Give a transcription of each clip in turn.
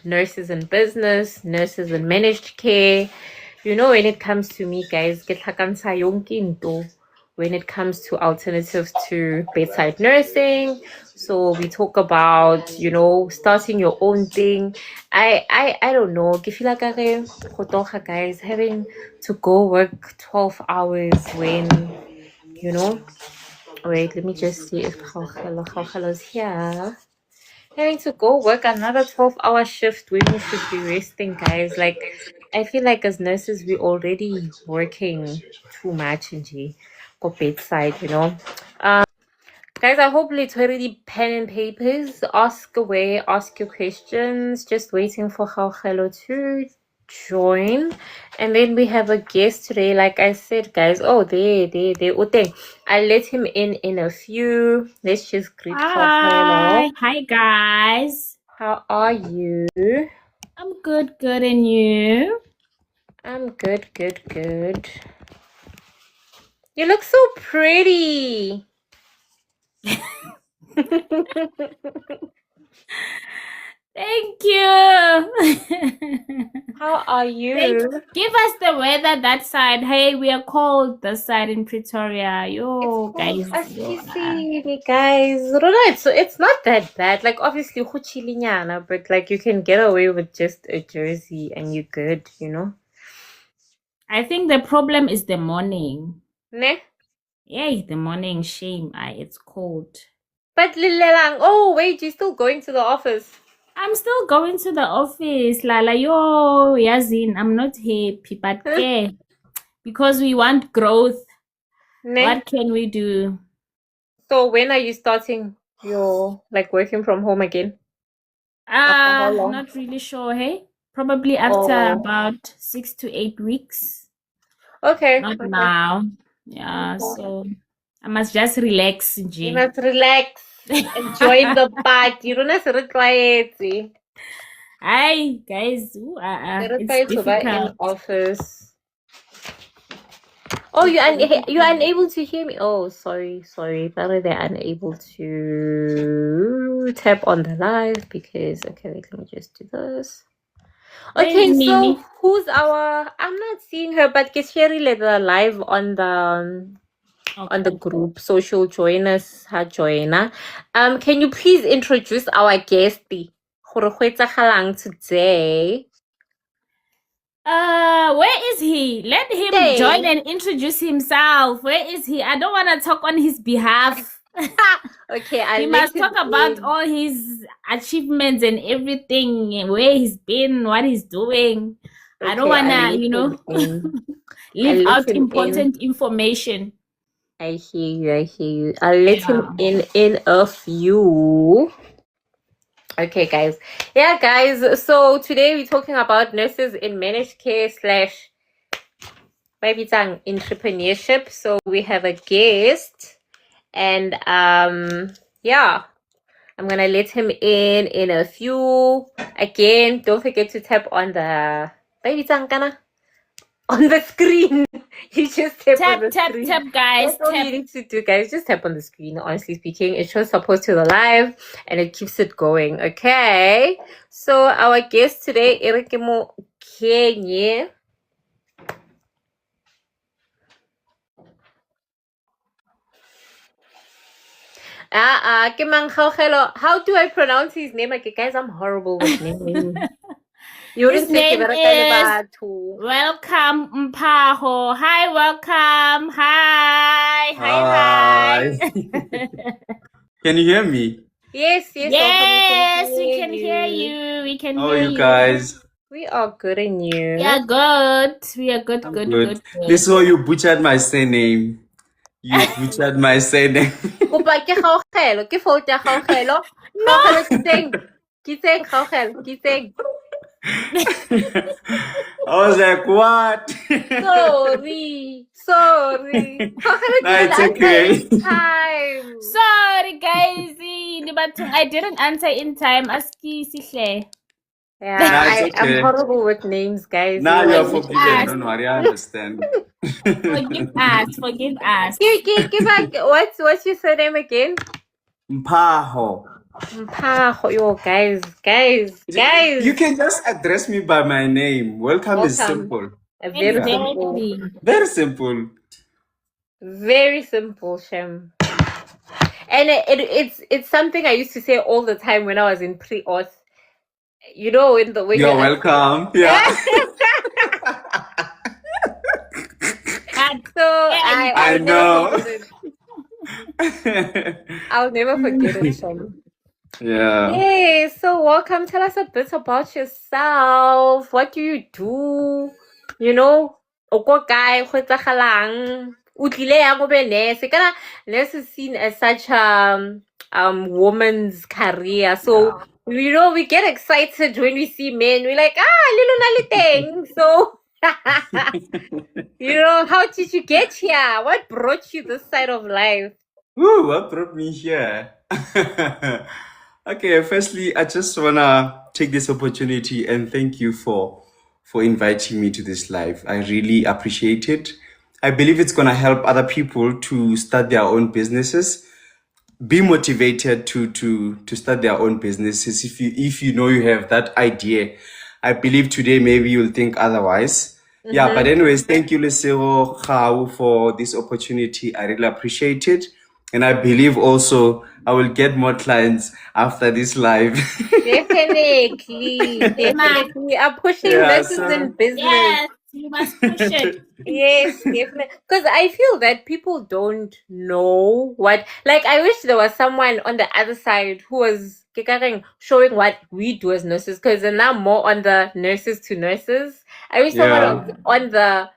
nurses in business, nurses in managed care. You know, when it comes to me, guys, get yonke into when it comes to alternatives to bedside nursing. So we talk about, starting your own thing. I don't know. Ke feel like guys, having to go work 12 hours when, you know. Wait, let me just see if Hello's here. Having to go work another 12-hour shift when you should be resting, guys. Like, I feel like as nurses, we're already working too much in G for bedside. Guys, I hope it's already pen and papers. Ask away, ask your questions. Just waiting for Hello to join. And then we have a guest today, like I said, guys. Oh, there. Ute. I'll let him in a few. Let's just greet Hello. Hi guys. How are you? I'm good, and you? I'm good. You look so pretty. Thank you. How are you? Give us the weather that side. Hey, we are cold this side in Pretoria. Yo, guys. Guys. It's not that bad. Like, obviously, but like you can get away with just a jersey and you're good, I think the problem is the morning. Ne? Yeah, the morning. Shame. It's cold. But Lilelang, oh wait, you're still going to the office. I'm still going to the office. Lala, yo, Yazin, I'm not happy, but yeah, because we want growth. Ne? What can we do? So when are you starting your working from home again? Not really sure. Hey, probably after about 6 to 8 weeks. Okay. Not now. Yeah. So I must just relax. You must relax. Enjoy the party. You don't have to require it. Hi guys. It's difficult. In office. Oh, you're unable to hear me. Oh, sorry. But they're unable to tap on the live because wait, let me just do this. Okay, so who's I'm not seeing her, but Kesheri led the live on the group, so she'll join us, her joiner. Can you please introduce our guest? Today. Where is he? Let him join and introduce himself. Where is he? I don't want to talk on his behalf. Okay, he must talk about all his achievements and everything, where he's been, what he's doing. Okay, I don't want to, leave out important information. I hear you. I'll let him in a few. Okay, guys. Yeah, guys. So today we're talking about nurses in managed care / entrepreneurship. So we have a guest, and yeah, I'm gonna let him in a few. Again, don't forget to tap on the on the screen. You just tap on the screen. Tap, guys. That's all you need to do, guys. Just tap on the screen. Honestly speaking, it shows support to the live and it keeps it going. Okay. So our guest today, Erikemo Kenye. How do I pronounce his name? Like, guys, I'm horrible with names. His name is Welcome Mpaho. Hi, welcome. Hi. Can you hear me? Yes, we can hear you. We can hear you. You guys? We are good and you. We are good. Good. This is why you butchered my surname. You butchered my surname. No. I was like, what? Sorry. No, it's okay. Sorry, guys. But I didn't answer in time. Yeah, I'm horrible with names, guys. Now you're forgiven. Don't worry, I understand. Forgive us. Give back. What's your surname again? Mpaho. Yo, guys. You can just address me by my name. Welcome is simple. Very simple. Exactly. Very simple. Very simple, Shem. And it's something I used to say all the time when I was in pre-auth. You know, when You're welcome. Yeah. So I know. I'll never forget it, Shem. Yeah. Hey, so welcome. Tell us a bit about yourself. What do you do? You know, oko kae, go etsagalang? O tlile yang o be nurse? Kana nurse is seen as such woman's career. So you know, we get excited when we see men. We're like, lilo na le teng. So you know, how did you get here? What brought you this side of life? Ooh, what brought me here? Okay, firstly, I just wanna take this opportunity and thank you for inviting me to this live. I really appreciate it. I believe it's gonna help other people to start their own businesses. Be motivated to start their own businesses. If you know you have that idea, I believe today maybe you'll think otherwise. Yeah, but anyways, thank you, Lesego Khao, for this opportunity. I really appreciate it. And I believe also I will get more clients after this live. Definitely. We are pushing nurses in business. Yes, you must push it. Yes, definitely. Because I feel that people don't know what. Like, I wish there was someone on the other side who was showing what we do as nurses. Because they're now more on the nurses to nurses. I wish someone was on the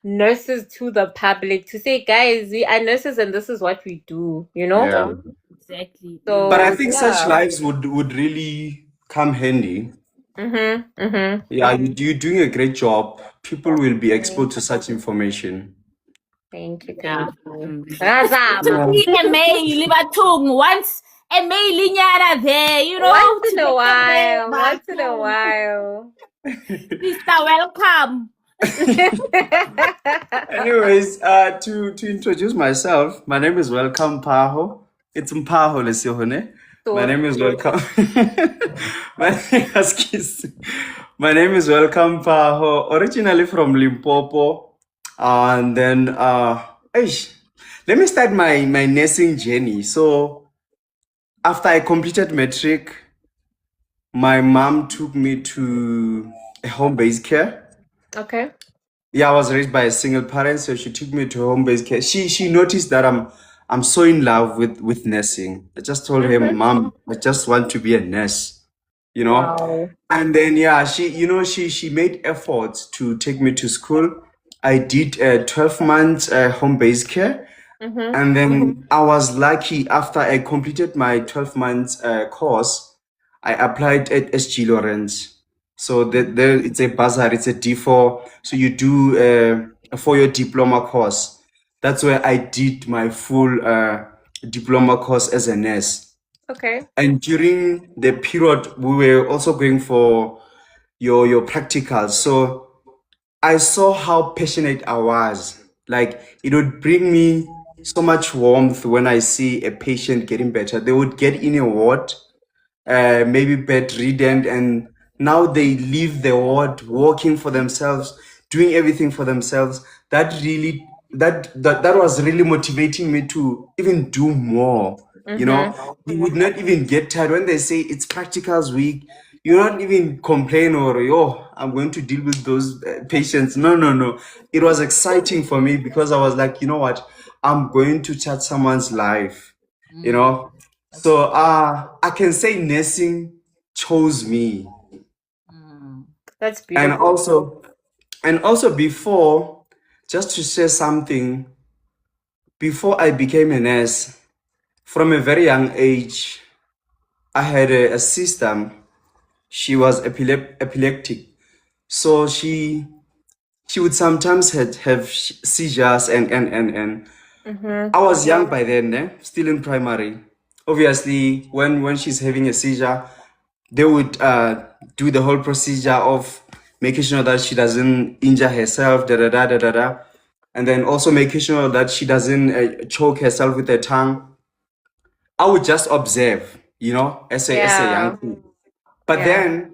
nurses to the public to say, guys, we are nurses and this is what we do, you know? Yeah. Exactly. So, but I think such lives would really come handy. Yeah, you're doing a great job. People will be exposed to such information. Thank you. To be a male, once a male linyara there, you know. Once in a while. Sister, welcome. Anyways, to introduce myself, my name is Welcome Paho. It's Mpaho Lesihone. My name is Welcome. My name is Welcome Paho, originally from Limpopo. And then let me start my nursing journey. So after I completed matric, my mom took me to a home-based care. Okay. Yeah, I was raised by a single parent, so she took me to home-based care. She noticed that I'm so in love with nursing. I just told her, Mom, I just want to be a nurse, you know. Wow. And then she made efforts to take me to school. I did 12 months home-based care. And then I was lucky after I completed my 12 months course, I applied at SG Lawrence. So there it's a bursary, it's a D4. So you do a 4-year diploma course. That's where I did my full diploma course as a nurse. Okay. And during the period, we were also going for your practicals. So I saw how passionate I was. Like, it would bring me so much warmth when I see a patient getting better. They would get in a ward, maybe bedridden, and now they leave the ward, walking for themselves, doing everything for themselves. That was really motivating me to even do more. You know, you would not even get tired when they say it's practicals week. You not even complain or I'm going to deal with those patients. No. It was exciting for me because I was like, you know what, I'm going to touch someone's life. You know, so I can say nursing chose me. That's beautiful. And also before, just to say something, before I became a nurse, from a very young age, I had a sister. She was epileptic. So she would sometimes have seizures and I was young by then, still in primary. Obviously, when she's having a seizure, they would do the whole procedure of making sure that she doesn't injure herself, and then also making sure that she doesn't choke herself with her tongue. I would just observe, as a young kid. But Yeah. then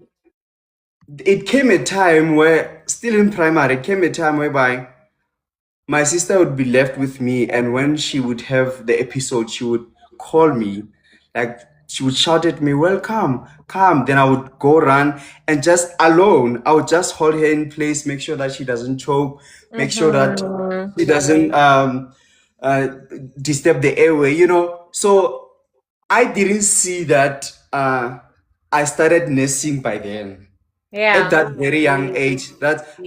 it came a time where, still in primary, it came a time whereby my sister would be left with me, and when she would have the episode, she would call me, like she would shout at me, "Well, come." Then I would go run, and just alone, I would just hold her in place, make sure that she doesn't choke, make sure that she doesn't uh, disturb the airway. So I didn't see that I started nursing by then. At that very young age,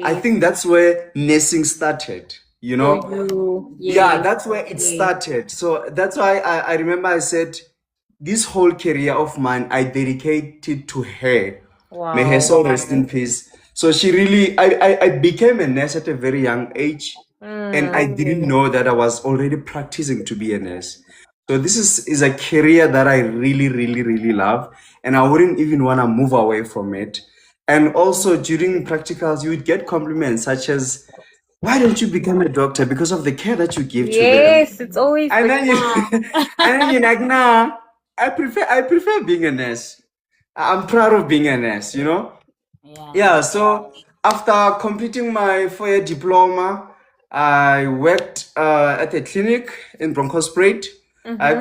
I think that's where nursing started. For you. Yeah, Yes. that's where it started. So that's why I remember I said, this whole career of mine, I dedicated to her. May her Wow. soul rest in peace. So she really, I became a nurse at a very young age, and I didn't know that I was already practicing to be a nurse. So this is a career that I really, really, really love, and I wouldn't even want to move away from it. And also during practicals, you would get compliments such as, "Why don't you become a doctor? Because of the care that you give to them." Yes, it's always And the then you, and then you're like, "Nah, I prefer being a nurse. I'm proud of being a nurse. Yeah. Yeah, so after completing my 4-year diploma, I worked at a clinic in Bronkhorstspruit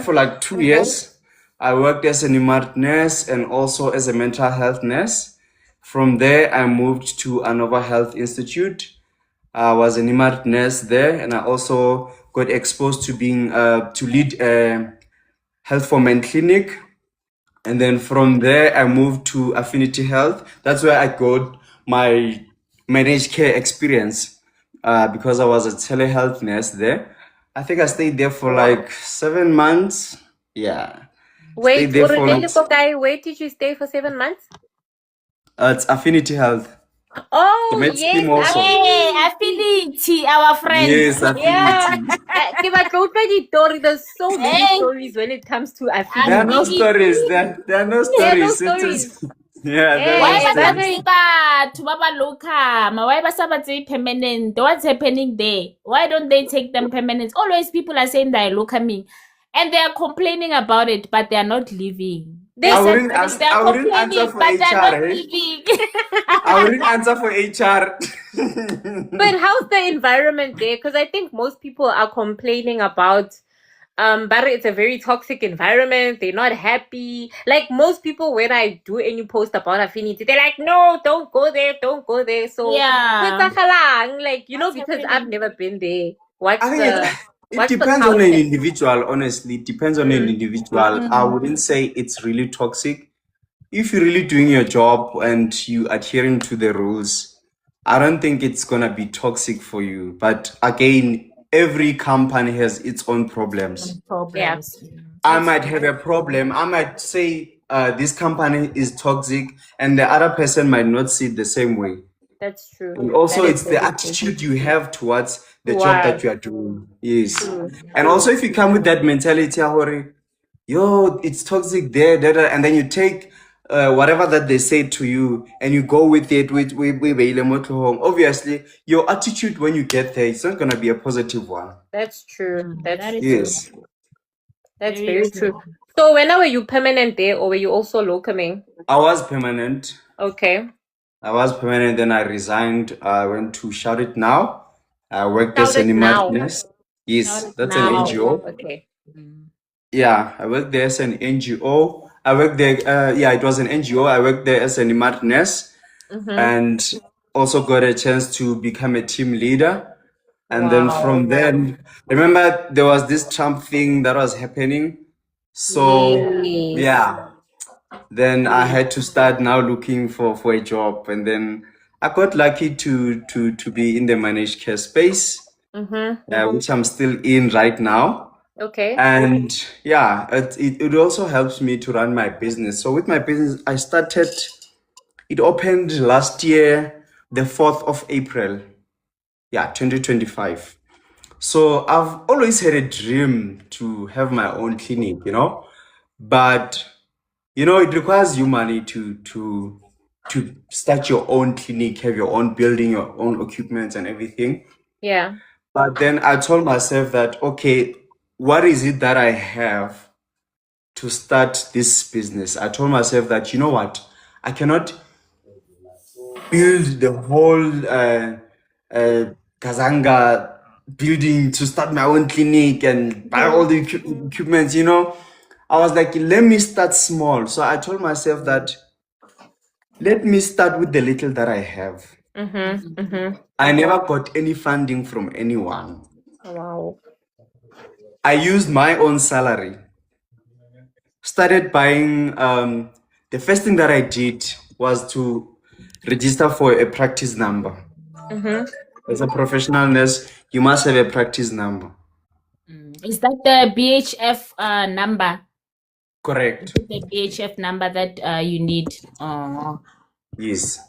for like 2 years. I worked as an emergency nurse and also as a mental health nurse. From there, I moved to Anova Health Institute. I was an emergency nurse there, and I also got exposed to being to lead a health for men clinic. And then from there, I moved to Affinity Health. That's where I got my managed care experience because I was a telehealth nurse there. I think I stayed there for like 7 months. Yeah. Wait, Stayed there for like, guy, where did you stay for 7 months? it's Affinity Health. The Oh, med yes, scheme also. Hey, Affinity, our friend. Yes, Yeah. Affinity. There's so many Hey, stories when it comes to There are affinity. no Affinity. stories. There are no There are no stories. stories. Yeah, there are Why no Hey, ba sa stories. tseba batho ba ba locum? Why ba sa ba tsebe permanent? What's happening there? Why don't they take them permanent? Always people are saying they're locuming and they are complaining about it, but they are not leaving. They I said wouldn't ask. they are I wouldn't answer complaining, for but they're not HR. leaving. I wouldn't answer for HR. But how's the environment there? Because I think most people are complaining about but it's a very toxic environment. They're not happy. Like most people, when I do any post about affinity, they're like, "No, don't go there, don't go there." So Yeah. like What's because I've happening? never been there. I think it What's the depends on an culture? individual. Honestly, it depends on an individual. I wouldn't say it's really toxic. If you're really doing your job and you adhering to the rules, I don't think it's gonna be toxic for you. But again, every company has its own problems. Problems. I might have a problem. I might say this company is toxic, and the other person might not see it the same way. That's true. And also, That is it's the very true. attitude you have towards the job Wow. that you are doing. Yes. True. And also, if you come with that mentality, Ahori, yo, it's toxic there, da, da, and then you take whatever that they say to you and you go with it, obviously, your attitude when you get there, it's not going to be a positive one. That's true. That is Yes. true. That's very true. So when were you permanent there, or were you also locuming? I was permanent. Okay. I was permanent, then I resigned. I went to Shout It Now. I worked as Shout an It Now. emergency. Yes, that's an Now. NGO. Okay. Yeah, I worked there as an NGO. I worked there, yeah, it was an NGO. I worked there as an emergency nurse and also got a chance to become a team leader. And then from then, remember there was this Trump thing that was happening. So Yes. yeah, then I had to start now looking for a job, and then I got lucky to be in the managed care space, which I'm still in right now. Okay. And yeah, it also helps me to run my business. So with my business, it opened last year, the 4th of April, 2025. So I've always had a dream to have my own clinic, but it requires you money to start your own clinic, have your own building, your own equipment and everything. Yeah. But then I told myself that, okay, what is it that I have to start this business, I told myself that, you know what, I cannot build the whole Kazanga building to start my own clinic and buy all the equipment, you know. I was like, let me start small. So I told myself that let me start with the little that I have. I never got any funding from anyone. Wow. I used my own salary. Started buying, the first thing that I did was to register for a practice number. As a professional nurse, you must have a practice number. Is that the BHF number? Correct. The BHF number that you need. Yes.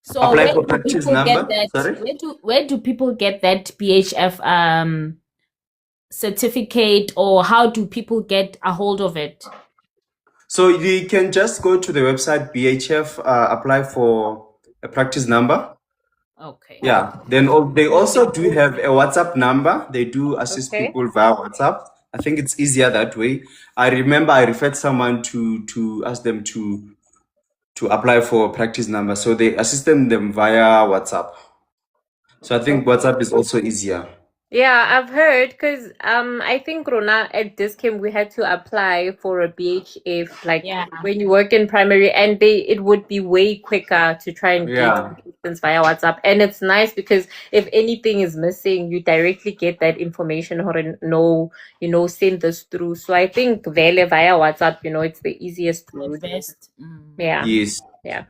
So Apply where for do practice people get number. that? Sorry? Where do people get that BHF certificate, or how do people get a hold of it? So you can just go to the website BHF, apply for a practice number. Okay. Yeah. Then they also do have a WhatsApp number. They do assist people via WhatsApp. I think it's easier that way. I remember I referred someone to ask them to apply for a practice number. So they assisted them via WhatsApp. So I think WhatsApp is also easier. Yeah, I've heard because I think Rona at this camp we had to apply for a BHF like when you work in primary, and it would be way quicker to try and get assistance via WhatsApp. And it's nice because if anything is missing, you directly get that information or no, send this through. So I think via WhatsApp, it's the easiest route. Best. Yeah. Yes. Yeah.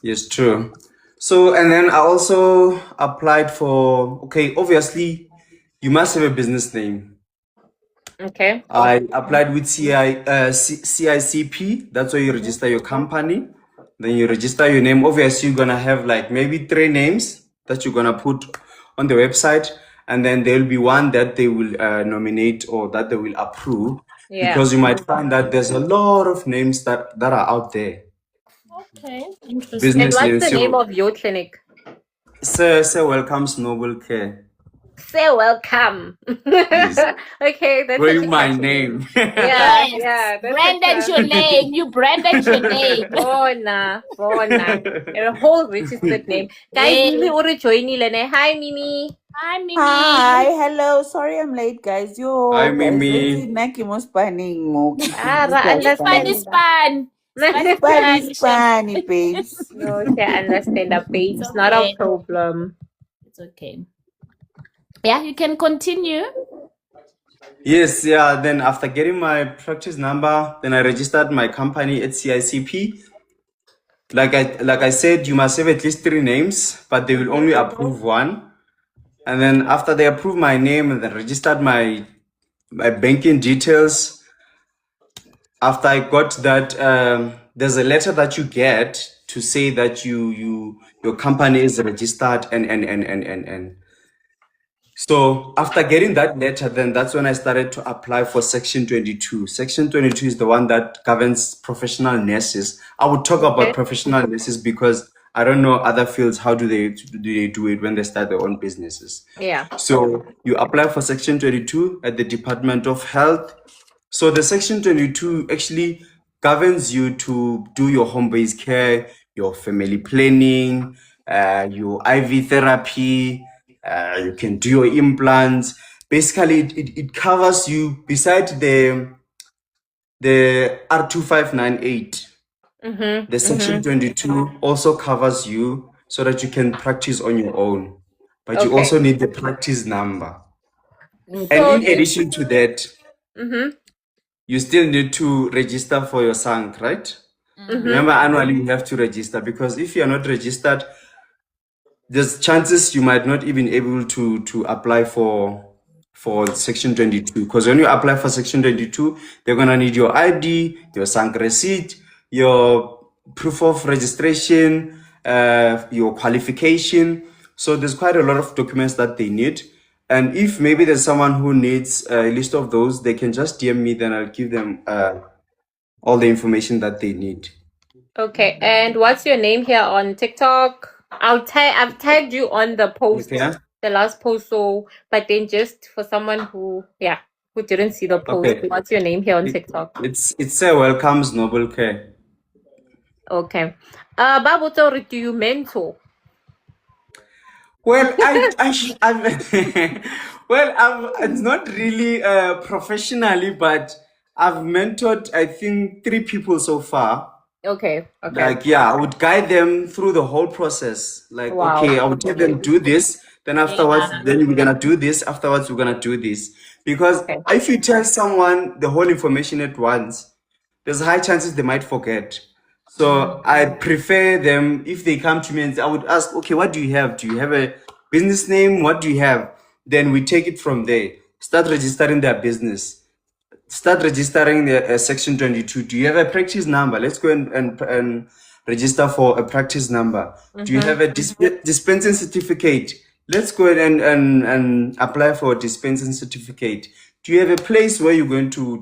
Yes, true. So, and then I also applied for, okay, obviously, you must have a business name. Okay. I applied with CICP. That's where you register your company. Then you register your name. Obviously, you're going to have like maybe 3 names that you're going to put on the website. And then there'll be one that they will nominate or that they will approve. Yeah. Because you might find that there's a lot of names that are out there. Okay, interesting. Business And names. what's the name of your clinic? Say welcomes Noble Care. Say welcome. Yes. Okay, that's Bring my name. Yeah. Branded your name. You branded your name. Bona. A whole registered name. Guys, Mimi uri join ilene. Hi, Mimi. Hi, Mimi. Hi, hello. Sorry I'm late, guys. Hi, Mimi. Spani, babes. No, I understand that, babes. It's not a problem. It's okay. Yeah, you can continue. Yes, yeah. Then after getting my practice number, then I registered my company at CICP. Like I said, you must have at least 3 names, but they will only approve 1. And then after they approve my name and then registered my banking details, after I got that, there's a letter that you get to say that your company is registered and so after getting that letter, then that's when I started to apply for Section 22. Section 22 is the one that governs professional nurses. I would talk about professional nurses because I don't know other fields. How do they do it when they start their own businesses? Yeah. So you apply for Section 22 at the Department of Health. So the Section 22 actually governs you to do your home-based care, your family planning, your IV therapy. You can do your implants. Basically, it covers you besides the R2598. The Section 22 also covers you so that you can practice on your own. But you also need the practice number. And in addition to that, you still need to register for your SANC, right? Remember, annually you have to register, because if you're not registered, there's chances you might not even able to apply for Section 22. Because when you apply for Section 22, they're gonna need your ID, your SANC receipt, your proof of registration, your qualification. So there's quite a lot of documents that they need. And if maybe there's someone who needs a list of those, they can just DM me, then I'll give them all the information that they need. Okay, and what's your name here on TikTok? I've tagged you on the post, the last post. So, but then just for someone who, Who didn't see the post? Okay. What's your name here on TikTok? It's a welcomes noble care. Okay. Babu Tori, do you mentor? Well, it's not really professionally, but I've mentored, I think, 3 people so far. Okay. Like, yeah, I would guide them through the whole process. Like, Wow. okay, I would tell them do this, then afterwards, Yeah. then we're gonna do this, afterwards we're gonna do this. Because Okay. if you tell someone the whole information at once, there's high chances they might forget. So I prefer them if they come to me and I would ask, okay, what do you have? Do you have a business name? What do you have? Then we take it from there. Start registering their business. Start registering the section 22. Do you have a practice number? Let's go and register for a practice number. Do you have a dispensing certificate? Let's go and apply for a dispensing certificate. Do you have a place where you're going to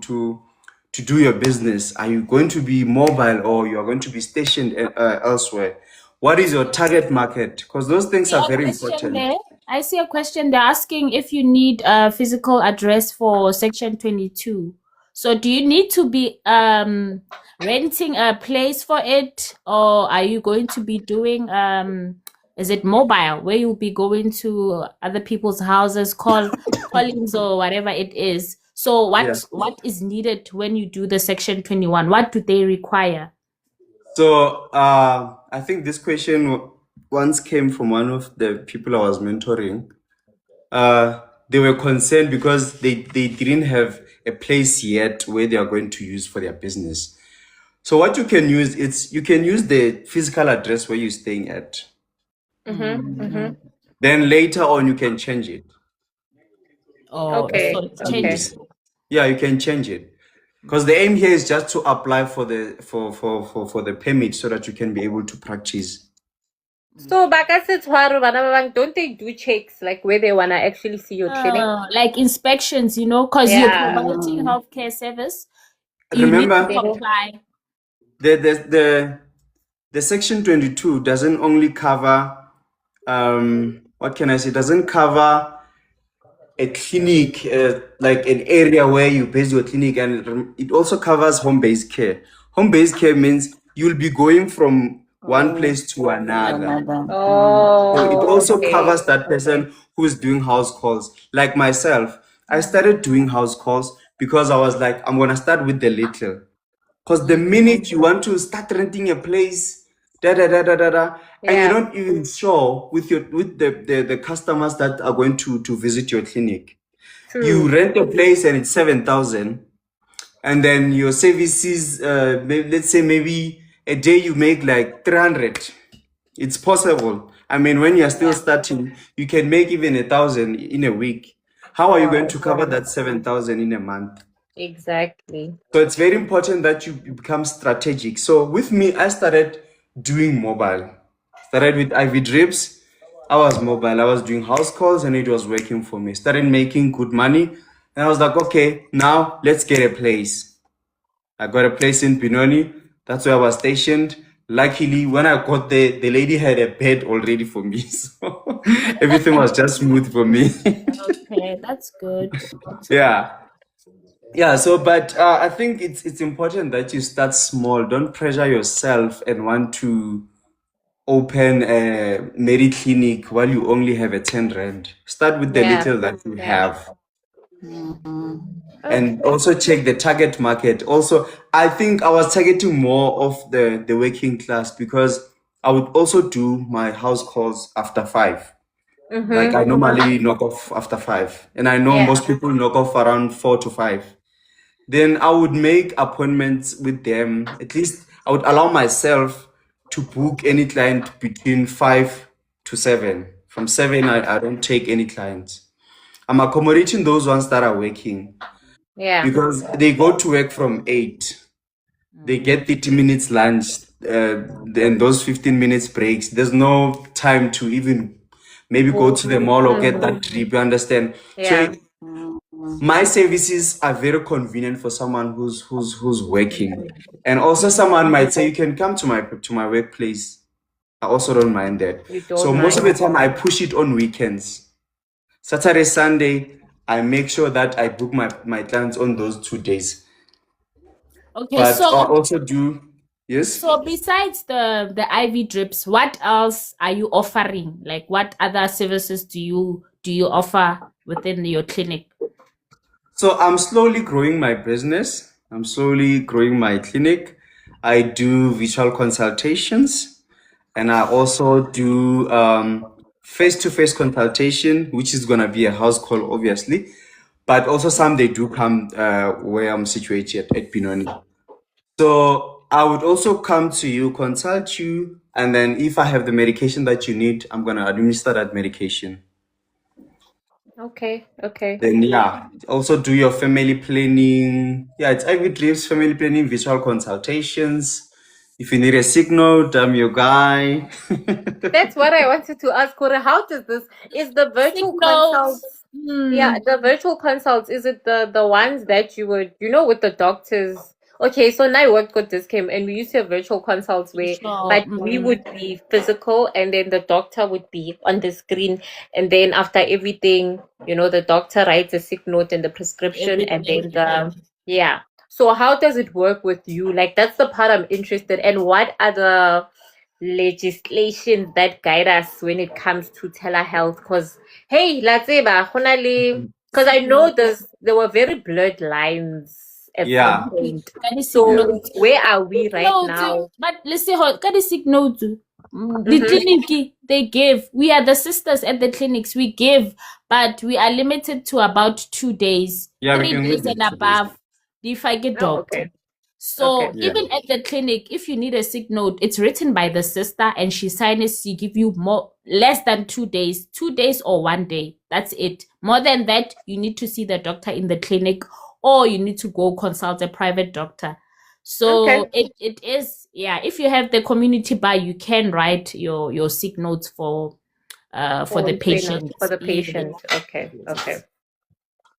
do your business? Are you going to be mobile or you are going to be stationed elsewhere? What is your target market? Because those things are very important. There. I see a question. They're asking if you need a physical address for Section 22. So do you need to be renting a place for it, or are you going to be doing is it mobile where you'll be going to other people's houses, callings or whatever it is? So what is needed when you do the Section 21? What do they require? So I think this question once came from one of the people I was mentoring. They were concerned because they didn't have a place yet where they are going to use for their business. So what you can use, you can use the physical address where you're staying at. Then later on you can change it. Oh, Okay. so it changes. Yeah, you can change it. Because the aim here is just to apply for the for the permit so that you can be able to practice. So don't they do checks like where they wanna actually see your clinic? Like inspections, because you're providing healthcare service. Remember, you need to apply. The section 22 doesn't only cover what can I say? Doesn't cover a clinic, like an area where you base your clinic, and it also covers home-based care. Home-based care means you'll be going from one place to another. Oh, So it also covers that person who's doing house calls. Like myself, I started doing house calls because I was like, I'm gonna start with the little. Because the minute you want to start renting a place, and you're not even sure with the customers that are going to visit your clinic. True. You rent a place and it's 7,000, and then your services, let's say maybe a day you make like 300. It's possible. I mean, when you're still starting, you can make even 1,000 in a week. How are you going to cover that 7,000 in a month? Exactly. So it's very important that you become strategic. So with me, I started doing mobile. Started with IV drips. I was mobile. I was doing house calls and it was working for me. Started making good money. And I was like, okay, now let's get a place. I got a place in Benoni. That's where I was stationed. Luckily, when I got there, the lady had a bed already for me. So everything was just smooth for me. Okay, that's good. Yeah, so but I think it's important that you start small. Don't pressure yourself and want to open a Mary clinic while you only have a 10 rand. Start with the little that you have. And also check the target market. Also, I think I was targeting more of the working class because I would also do my house calls after 5. Like I normally knock off after 5. And I know most people knock off around 4 to 5. Then I would make appointments with them. At least I would allow myself to book any client between 5 to 7. From 7, I don't take any clients. I'm accommodating those ones that are working. Yeah. Because they go to work from 8. They get 30 minutes lunch, then those 15 minutes breaks. There's no time to even maybe go to the mall or get that trip, you understand? Yeah. So my services are very convenient for someone who's working. And also someone might say, you can come to my workplace. I also don't mind that. So most of the time I push it on weekends. Saturday, Sunday, I make sure that I book my clients on those 2 days. Okay, But so I also do, yes. So besides the IV drips, what else are you offering? Like what other services do you offer within your clinic? So I'm slowly growing my business. I'm slowly growing my clinic. I do virtual consultations, and I also do face-to-face consultation, which is gonna be a house call, obviously. But also some they do come where I'm situated at Benoni. So I would also come to you, consult you, and then if I have the medication that you need, I'm gonna administer that medication. Okay. Okay. Then yeah, also do your family planning. Yeah, it's IV drips, family planning, visual consultations. If you need a sick note, I'm your guy. That's what I wanted to ask, Kore. How does this is the virtual consults? Yeah, the virtual consults, is it the ones that you would, with the doctors? Okay, so now what got this came and we used to have virtual consults where, Sure. but we would be physical and then the doctor would be on the screen, and then after everything, the doctor writes a sick note and the prescription, and then yeah. So how does it work with you? Like, that's the part I'm interested in. What are the legislations that guide us when it comes to telehealth? Because hey, la tseba, because I know there were very blurred lines at Yeah. some point. Ka di-sick So notes. where are we right No, now? but let's say ka di-sick notes. The clinic they give. We are the sisters at the clinics. We give, but we are limited to about 2 days. Yeah, we 3 can days wait and 2 days. above. If I get Oh, doctor. okay. So Okay. Yeah. even at the clinic, if you need a sick note, it's written by the sister and she signs. She give you less than 2 days, 2 days or 1 day. That's it. More than that, you need to see the doctor in the clinic, or you need to go consult a private doctor. So Okay. it is, yeah. If you have the community bar, you can write your sick notes for the patient. For the Yes. patient. Okay. Okay.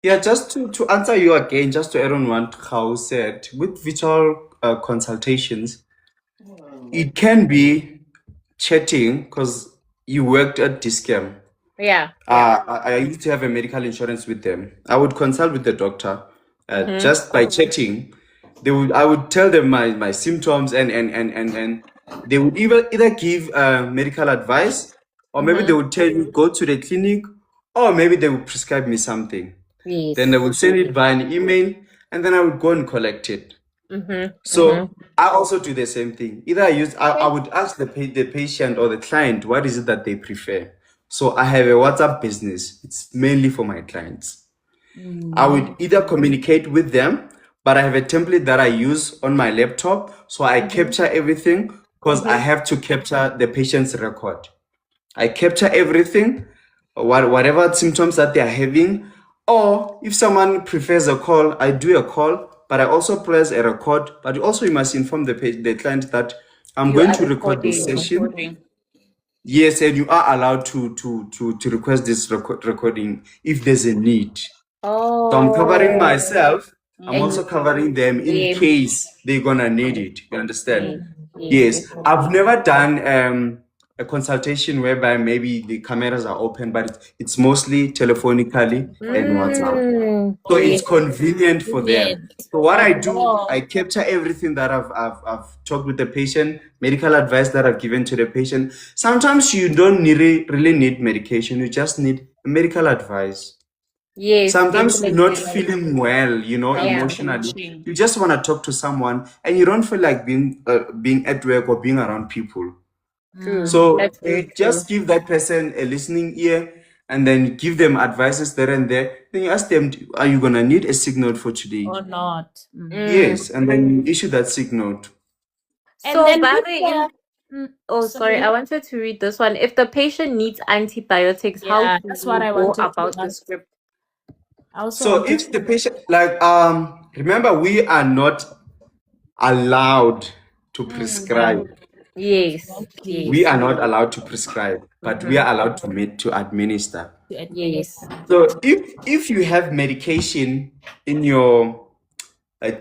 Yeah, just to answer you again, just to add on what Khao said, with virtual consultations, it can be chatting because you worked at Discam. Yeah. I used to have a medical insurance with them. I would consult with the doctor just by chatting. I would tell them my symptoms, and they would either give medical advice, or maybe they would tell you go to the clinic, or maybe they would prescribe me something. Yes. Then they would send it by an email, and then I would go and collect it. Mm-hmm. So I also do the same thing. Either I would ask the patient or the client what is it that they prefer. So I have a WhatsApp business. It's mainly for my clients. I would either communicate with them, but I have a template that I use on my laptop. So I capture everything because I have to capture the patient's record. I capture everything, whatever symptoms that they are having. Or if someone prefers a call, I do a call, but I also press a record. But also you must inform the client that I'm You going are to record this recording. session. Yes, and you are allowed to request this recording if there's a need. So I'm covering Oh. myself. I'm And also covering them in yeah. case they're gonna need it. You understand? Yes. Yes. I've never done a consultation whereby maybe the cameras are open, but it's mostly telephonically and WhatsApp. So it's convenient for them. So what I do, I capture everything that I've talked with the patient, medical advice that I've given to the patient. Sometimes you don't really need medication, you just need medical advice. Yes. Sometimes you're not definitely. feeling well, Yeah. emotionally. You just want to talk to someone and you don't feel like being at work or being around people. True. So That's you very true. just give that person a listening ear and then give them advices there and there. Then you ask them, are you gonna need a sick note for today? Or not. Yes, and then you issue that sick note. And So then Barry, sorry, I wanted to read this one. If the patient needs antibiotics, how Yeah, do that's you what I go wanted to about the ask. script? So if the patient, like, remember, we are not allowed to prescribe. Yes. We are not allowed to prescribe, but we are allowed to administer. Yes. So if you have medication in your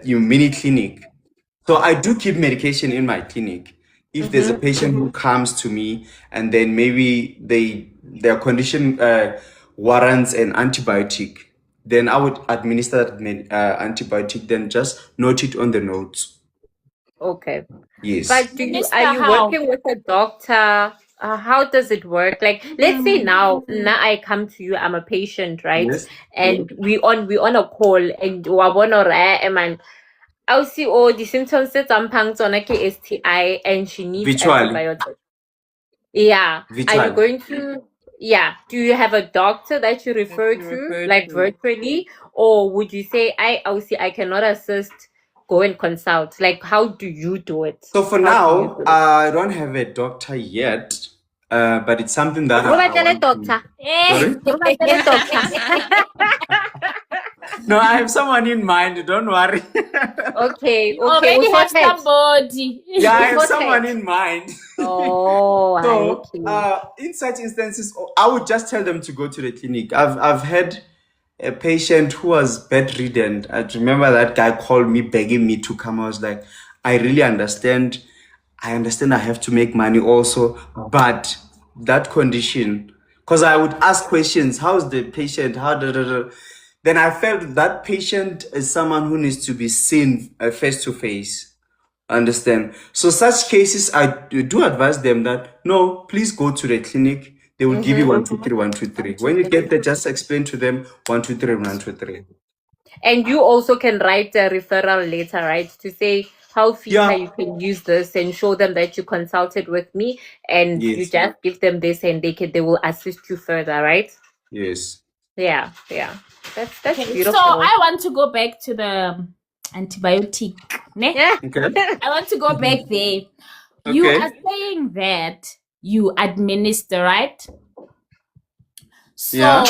mini clinic, so I do keep medication in my clinic. If there's a patient who comes to me and then maybe their condition warrants an antibiotic, then I would administer that antibiotic, then just note it on the notes. Okay. Yes. But are you working with a doctor? How does it work? Like, let's say now I come to you, I'm a patient, right? Yes. And we on a call, and man, I'll see all the symptoms that I'm on a STI, and she needs Virtually. antibiotics. Yeah. Virtually. Are you going to? Yeah. Do you have a doctor that you refer to, like virtually, or would you say I'll see I cannot assist? Go and consult. Like, how do you do it? So for now, I don't have a doctor yet, but it's something that I want to. Doctor. Sorry? No, I have someone in mind. Don't worry. Okay. Already have somebody. Yeah, I have someone in mind. Oh, So, okay. in such instances, I would just tell them to go to the clinic. I've had a patient who was bedridden. I remember that guy called me begging me to come. I was like, I really understand. I understand I have to make money also, but that condition, because I would ask questions, how's the patient? Then I felt that patient is someone who needs to be seen face to face. Understand? So such cases, I do advise them that, no, please go to the clinic. They will give you 1, 2, 3, 1, 2, 3. When you get there, just explain to them 1, 2, 3, 1, 2, 3. And you also can write a referral letter, right? To say how you can use this and show them that you consulted with me, and you just give them this, and they will assist you further, right? Yes. Yeah. That's beautiful. So I want to go back to the antibiotic. Yeah. Okay. I want to go back there. You are saying that you administer, right? So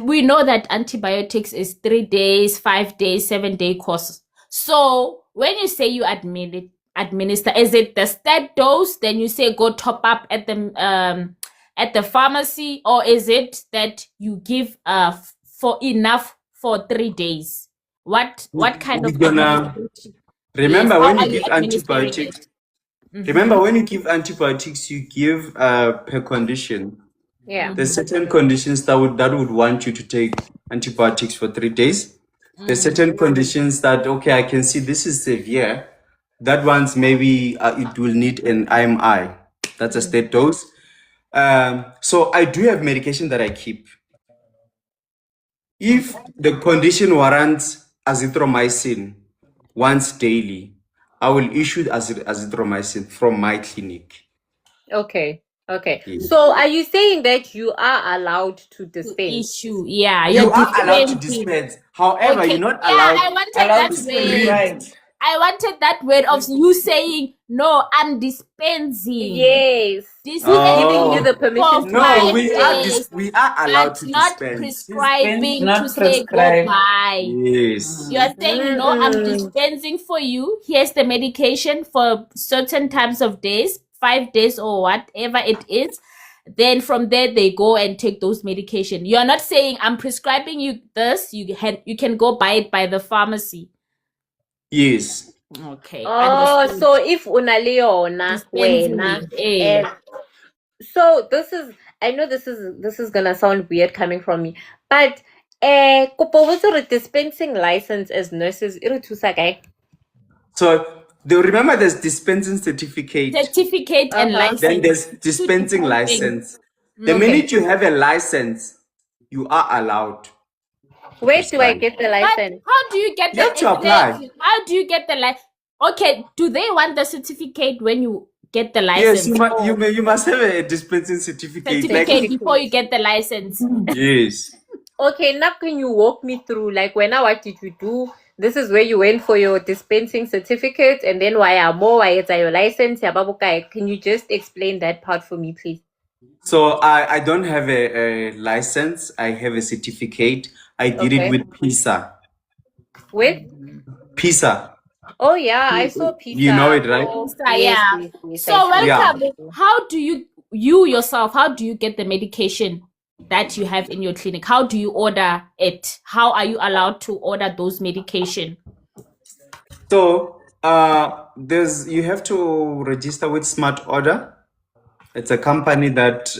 we know that antibiotics is 3 days, 5 days, 7-day course. So when you say you administer, is it the stat dose? Then you say go top up at the pharmacy, or is it that you give for enough for 3 days? What kind of remember when you give antibiotics? Remember when you give antibiotics, you give per condition. Yeah. There's certain conditions that would want you to take antibiotics for 3 days. There's certain conditions that, okay, I can see this is severe. That one's maybe it will need an IMI. That's a state dose. So I do have medication that I keep. If the condition warrants azithromycin once daily, I will issue azithromycin from my clinic. Okay. So are you saying that you are allowed to dispense? You are allowed to dispense. However, you're not allowed. I wanted that word of you saying, no, I'm dispensing. Yes. This giving you the permission. No, we are allowed to not dispense. Prescribing to say go buy. Yes. You are saying, no, I'm dispensing for you. Here's the medication for certain times of days, 5 days or whatever it is. Then from there they go and take those medication. You are not saying I'm prescribing you this. You can go buy it by the pharmacy. Yes. Okay. Oh, so if unaleona so I know this is gonna sound weird coming from me, but dispensing license as nurses, so do you remember there's dispensing certificate and license. Then there's dispensing license. The minute you have a license, you are allowed. Where do I get the license? How do you get you have to apply? How do you get the license? Okay, do they want the certificate when you get the license? Yes, you must have a dispensing certificate before you get the license. Yes. Okay, now can you walk me through, like, what did you do? This is where you went for your dispensing certificate, and then why it's your license? Can you just explain that part for me, please? So I don't have a license. I have a certificate. I did it with PISA. With? PISA. Oh yeah, I saw PISA. You know it, right? Yes. So welcome. How do you yourself, how do you get the medication that you have in your clinic? How do you order it? How are you allowed to order those medication? So you have to register with Smart Order. It's a company that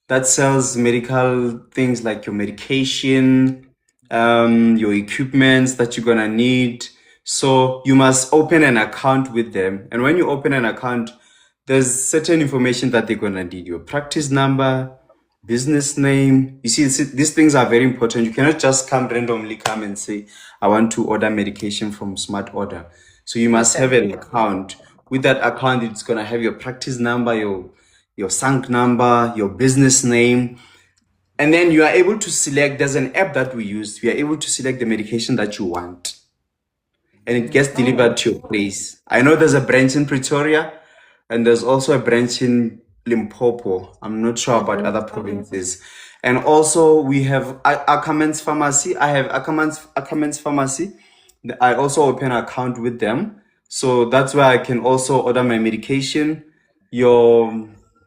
that sells medical things like your medication, your equipments that you're gonna need. So you must open an account with them. And when you open an account, there's certain information that they're gonna need: your practice number, business name. You see, these things are very important. You cannot just randomly come and say, I want to order medication from Smart Order. So you must have an account. With that account, it's gonna have your practice number, your SANC number, your business name. And then you are able to select, there's an app that we use. We are able to select the medication that you want. And it gets delivered to your place. I know there's a branch in Pretoria and there's also a branch in Limpopo. I'm not sure about other provinces. And also we have Ackermans Pharmacy. I have Ackermans Pharmacy. I also open an account with them. So that's where I can also order my medication, your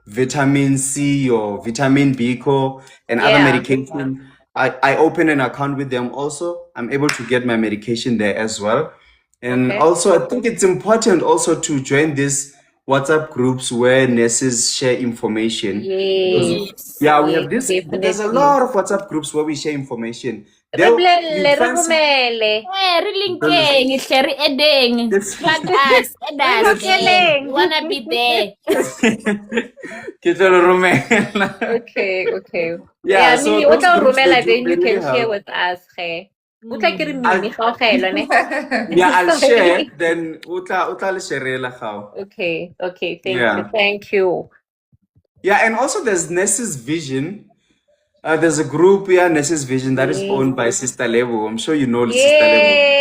vitamin C, your vitamin B co, and other medication. I open an account with them also. I'm able to get my medication there as well. And also, I think it's important also to join these WhatsApp groups where nurses share information. Yes. Yeah, we have this. Definitely. There's a lot of WhatsApp groups where we share information. Re romele. Relinking, Sherry Edding, plug us, add us. We wanna be there. Okay. Yeah, so those o groups, romela, they then you really can share help. with us. O tla ke re mimi ga o gaelwa ne. Yeah, I'll share. Then utla le sharela gao. Okay. Yeah. Thank you. Yeah, and also there's Nurses Vision. There's a group, Nurses Vision, that is owned by Sister Levo. I'm sure you know Sister Levo.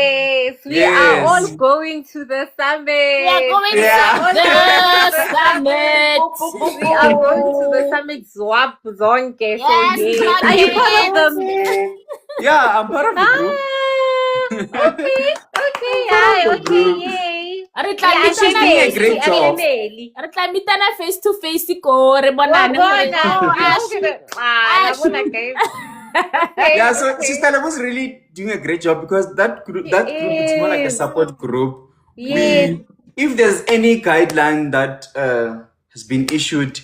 Yes, we are all going to the summit. We are going to the summit. We are going to the summit. Zwap zonke. Yes, Are you part of them? Yeah, I'm part of the group. Okay, yay. She's doing a great job. Re tla meetana face to face ko re bonane. Yeah, so Sister Levo was really doing a great job because that group it's more like a support group. Yes. If there's any guideline that has been issued,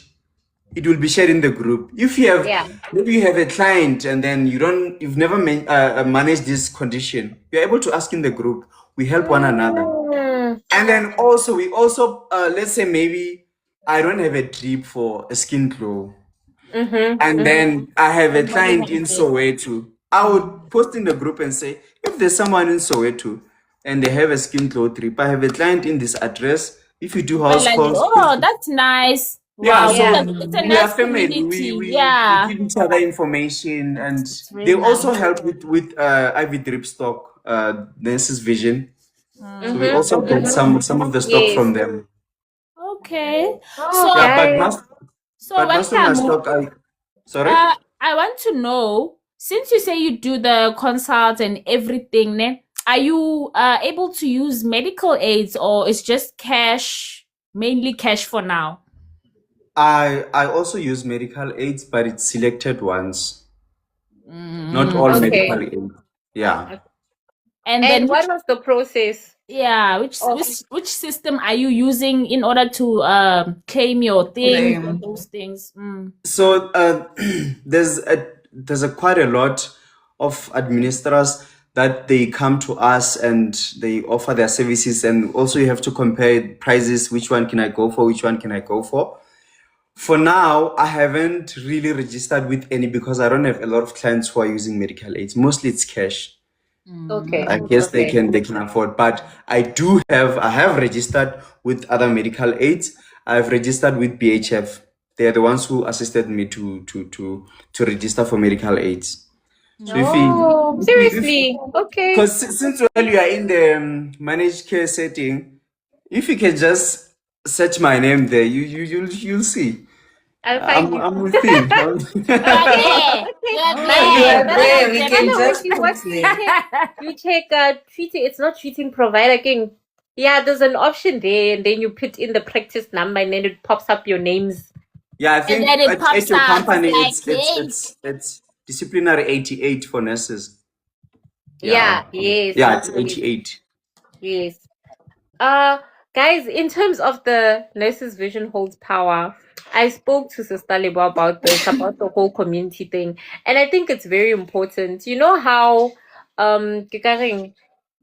it will be shared in the group. If you have maybe you have a client and then you've never managed this condition, you're able to ask in the group. We help one another. And then also we let's say maybe I don't have a drip for a skin glow. And then I have a client in Soweto. I would post in the group and say, if there's someone in Soweto and they have a skin glow drip, I have a client in this address. If you do house calls. Oh, that's nice. Yeah, wow. so It's a nice family. We give each other information, and they also help with IV drip stock, Nurses Vision. So we also get some of the stock from them. Okay. But most of my stock, sorry? I want to know, since you say you do the consults and everything, are you able to use medical aids, or it's just cash, mainly cash for now? I also use medical aids, but it's selected ones. Not all medical aids. Yeah. And then what was the process? Yeah, which system are you using in order to claim your things, those things? So there's quite a lot of administrators that they come to us and they offer their services, and also you have to compare prices. Which one can I go for? Which one can I go for? For now, I haven't really registered with any because I don't have a lot of clients who are using medical aids. Mostly it's cash. Okay. I guess they can afford, but I have registered with other medical aids. I've registered with BHF. They are the ones who assisted me to register for medical aids. So seriously, okay. Because since you are in the managed care setting, if you can just search my name there, you'll see. I'll find you. I'm with you. You check treating. It's not treating provider. Again, there's an option there, and then you put in the practice number, and then it pops up your names. Yeah, I think at your company, it's disciplinary 88 for nurses. Yes. Yeah, it's 88. Yes. Guys, in terms of the nurses' vision holds power, I spoke to Sister Lebo about this, about the whole community thing, and I think it's very important. You know how, Kikaring,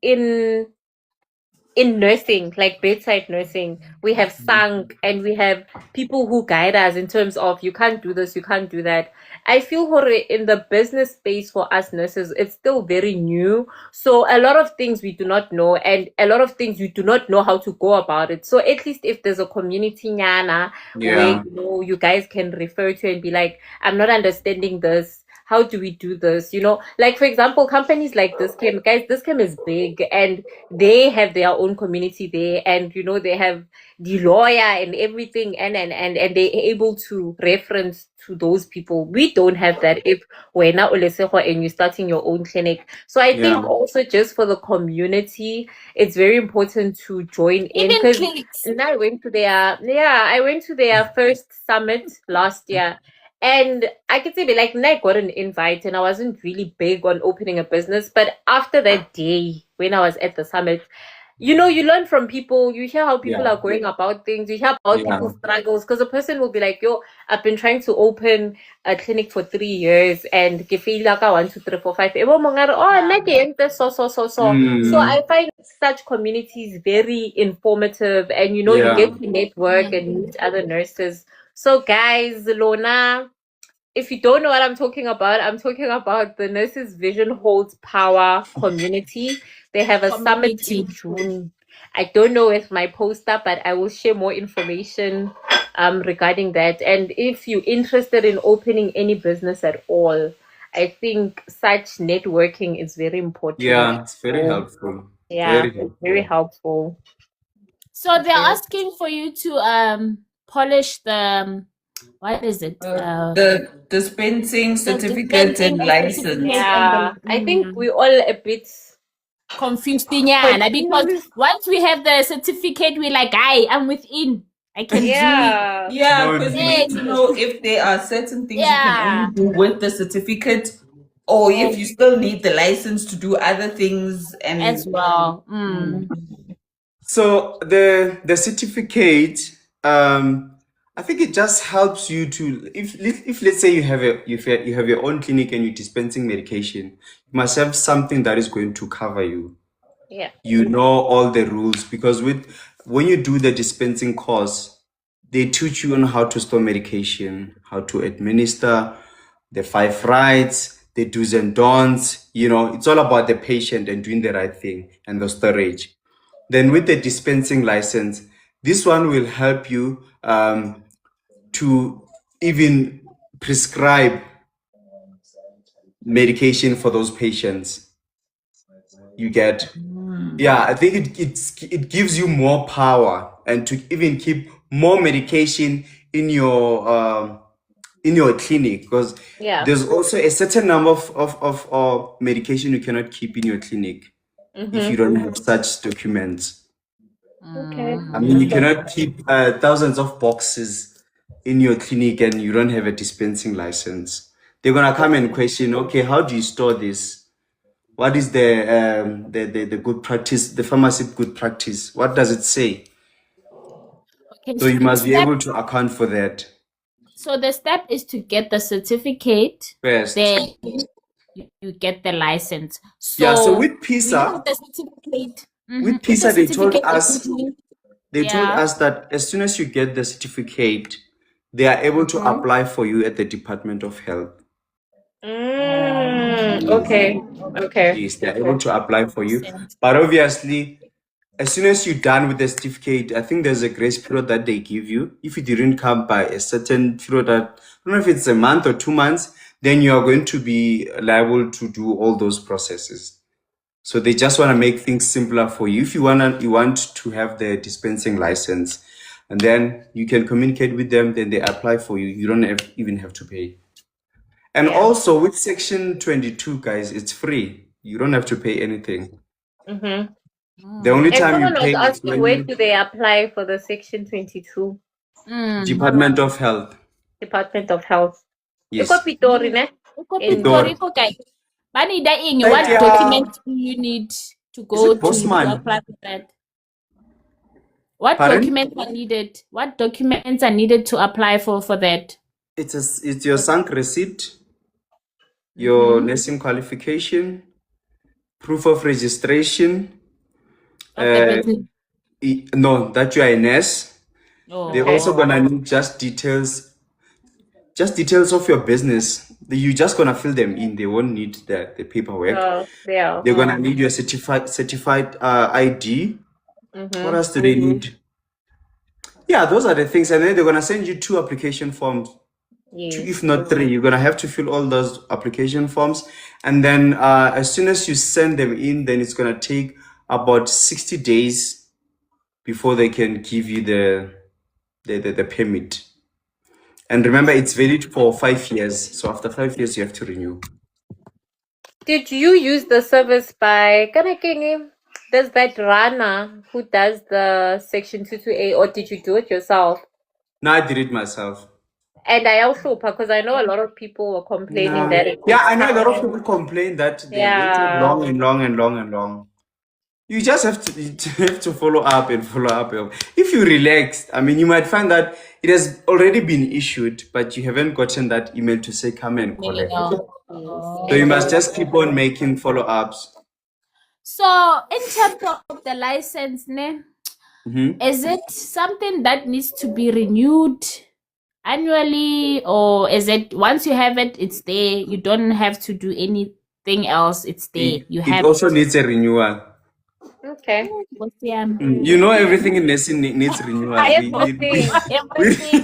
in nursing, like bedside nursing, we have sung and we have people who guide us in terms of you can't do this, you can't do that. I feel hore in the business space for us nurses, it's still very new. So a lot of things we do not know, and a lot of things you do not know how to go about it. So at least if there's a community nyana where Yeah. you guys can refer to and be like, I'm not understanding this. How do we do this? Like for example, companies like this came, guys, this came is big and they have their own community there, and they have the lawyer and everything, and they're able to reference to those people. We don't have that if we're not Olesejo and you're starting your own clinic. So I think Yeah. also just for the community, it's very important to join in, Even because clinics. I went to their first summit last year. And I could say, like, I got an invite and I wasn't really big on opening a business. But after that day, when I was at the summit, you learn from people, you hear how people Yeah. are going about things, you hear about Yeah. people's struggles. Because a person will be like, yo, I've been trying to open a clinic for 3 years and ke fail ka 1, 2, 3, 4, 5. Ebo mongare, oh, nna ke entse so. So I find such communities very informative, and you Yeah. get to network and meet other nurses. So guys, Lona, if you don't know what I'm talking about the Nurses Vision Holds Power community. They have a summit in June. I don't know with my poster, but I will share more information regarding that. And if you're interested in opening any business at all, I think such networking is very important. Yeah, it's very helpful. Yeah, Very it's very helpful. helpful. So they're asking for you to polish the what is it? The dispensing certificate and license. Yeah, I think we all a bit confused because once we have the certificate, we're like, I'm within. I can do it. Yeah, because you need to know if there are certain things you can only do with the certificate, or if you still need the license to do other things and as well. So the certificate, I think it just helps you to, if let's say you have your own clinic and you're dispensing medication, you must have something that is going to cover you. Yeah. You know all the rules, because when you do the dispensing course, they teach you on how to store medication, how to administer, the 5 rights, the do's and don'ts. It's all about the patient and doing the right thing and the storage. Then with the dispensing license, this one will help you to even prescribe medication for those patients. You get, yeah, I think it gives you more power and to even keep more medication in your clinic, because there's also a certain number of medication you cannot keep in your clinic if you don't have such documents. Okay. I mean, you cannot keep thousands of boxes in your clinic and you don't have a dispensing license. They're gonna come and question, okay, how do you store this? What is the good practice, the pharmacy good practice? What does it say? Okay, So you must be able to account for that. So the step is to get the certificate First. Then you get the license. So with PISA, the certificate. with PISA, they told us that as soon as you get the certificate, they are able to apply for you at the Department of Health. Okay. Yes, they're able to apply for you. But obviously, as soon as you're done with the certificate, I think there's a grace period that they give you. If you didn't come by a certain period, I don't know if it's a month or 2 months, then you are going to be liable to do all those processes. So they just want to make things simpler for you. If you want to have the dispensing license, and then you can communicate with them, then they apply for you. You don't even have to pay. And also with Section 22, guys, it's free. You don't have to pay anything. The only time you pay is when where do they apply for the Section 22? Department of Health. Department of Health. Yes. Pitori, ne? What documents do you need to go to apply for that? What Pardon? documents are needed? What documents are needed to apply for that? It's your SANC receipt, your nursing qualification, proof of registration. No, that you are a nurse. They're also gonna need just details of your business. You just gonna fill them in. They won't need the paperwork. Yeah. They're gonna need your certified ID. What else do they need? Yeah, those are the things. And then they're gonna send you 2 application forms. Yes. 2, if not 3. You're gonna have to fill all those application forms. And then as soon as you send them in, then it's gonna take about 60 days before they can give you the permit. And remember, it's valid for 5 years. So after 5 years, you have to renew. Did you use the service by there's that Rana who does the section 22A, or did you do it yourself? No, I did it myself. And I also, because I know a lot of people were complaining that it I know a lot of people complain that they take long and long and long and long. You just have to follow up and follow up. If you relax, I mean, you might find that it has already been issued, but you haven't gotten that email to say come and collect. So you must just keep on making follow-ups. So in terms of the license, is it something that needs to be renewed annually, or is it once you have it, it's there? You don't have to do anything else. It's there. It also needs a renewal. Okay. You know, everything in nursing needs renewal. Everything,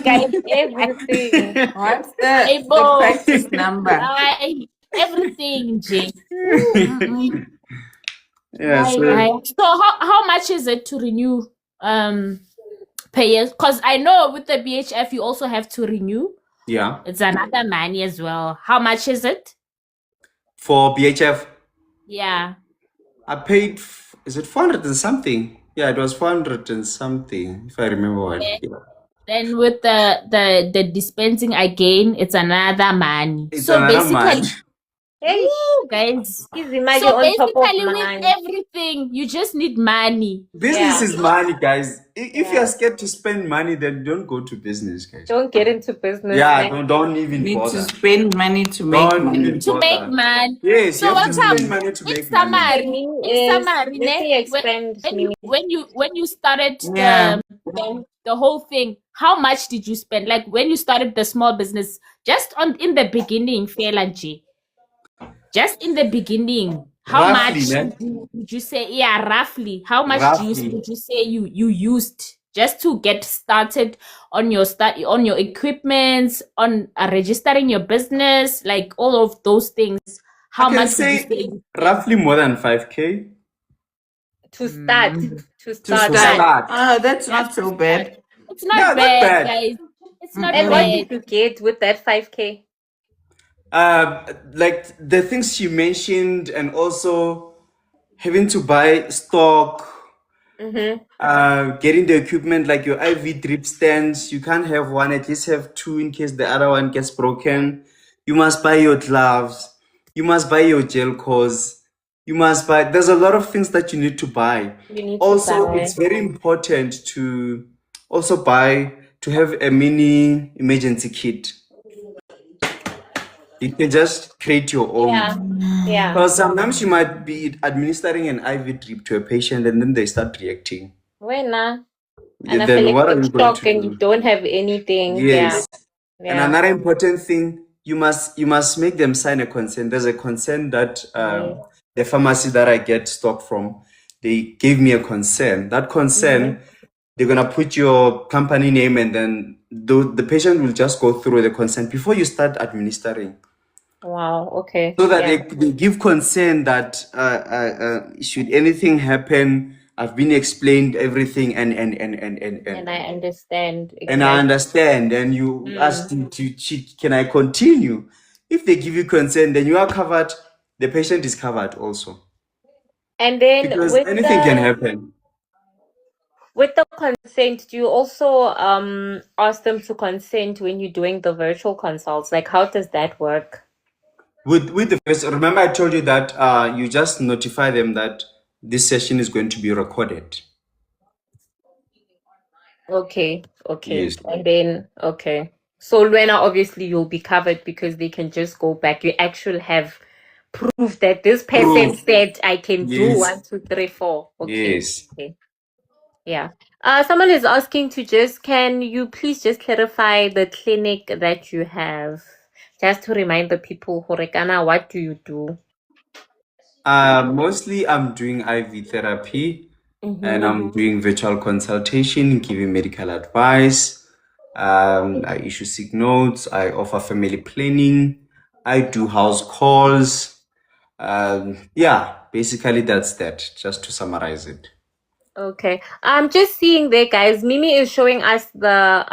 guys. Everything. What's the practice number? Everything, Jay. Yeah. So how much is it to renew per year? Because I know with the BHF you also have to renew. Yeah. It's another money as well. How much is it? For BHF? Yeah. I paid, is it 400 and something? Yeah, it was 400 and something, if I remember well. Yeah. Then with the dispensing again, it's another money. It's so another basically, money. Hey, guys. easy money So on top of basically, with money. everything, you just need money. Business is money, guys. If you're scared to spend money, then don't go to business, guys. Don't get into business. Yeah, don't even Need bother. to spend money to make money. To make money. Yes, So you have to what's spend money to in make money. summary, Let me expand. when you started the whole thing, how much did you spend? Like when you started the small business, just in the beginning, Felanji. Just in the beginning, how Roughly, much would you say? Yeah, roughly. How much would you say you used just to get started on your equipment, on registering your business, like all of those things? How much would you say? Roughly more than 5K. To start. That's not so bad. It's not bad, guys. It's not bad. And what did you get with that 5K? Like the things you mentioned, and also having to buy stock, getting the equipment like your IV drip stands. You can't have one, at least have 2 in case the other one gets broken. You must buy your gloves. You must buy your gel cores. You must buy, there's a lot of things that you need to buy. It's very important to also to have a mini emergency kit. You can just create your own. Yeah. Because sometimes you might be administering an IV drip to a patient and then they start reacting. And Then what are you going to do? And you don't have anything. Yes. Yeah. And another important thing, you must make them sign a consent. There's a consent that the pharmacy that I get stock from, they gave me a consent. That consent, they're gonna put your company name, and then the patient will just go through the consent before you start administering. Wow. Okay. So that they give consent that should anything happen, I've been explained everything and I understand. Exactly. And I understand. And you ask them to check, can I continue? If they give you consent, then you are covered. The patient is covered also. And then because anything can happen. With the consent, do you also ask them to consent when you're doing the virtual consults? Like, how does that work? With the first, remember I told you that you just notify them that this session is going to be recorded. Okay. Yes. And then, okay. So Luena, obviously you'll be covered because they can just go back. You actually have proof that this person Proof. said I can do Yes. 1, 2, 3, 4. Okay. Yes. Okay. Yeah. Someone is asking can you please just clarify the clinic that you have? Just to remind the people, Horekana, what do you do? Mostly I'm doing IV therapy and Mm-hmm. I'm doing virtual consultation, giving medical advice. I issue sick notes. I offer family planning. I do house calls. Yeah, basically that's that, just to summarize it. Okay. I'm just seeing there, guys. Mimi is showing us the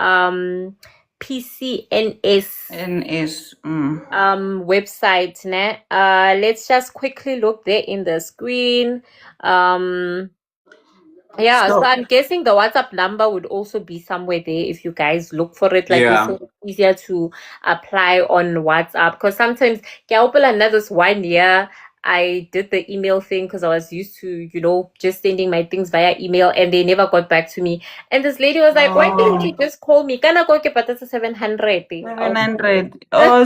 PCNS NS. website. Ne? Let's just quickly look there in the screen. Yeah, so I'm guessing the WhatsApp number would also be somewhere there if you guys look for it. Like Yeah. it's easier to apply on WhatsApp because sometimes this 1 year I did the email thing because I was used to, just sending my things via email and they never got back to me. And this lady was like, why didn't you just call me? Kana go ke patasa 700. 700. Oh,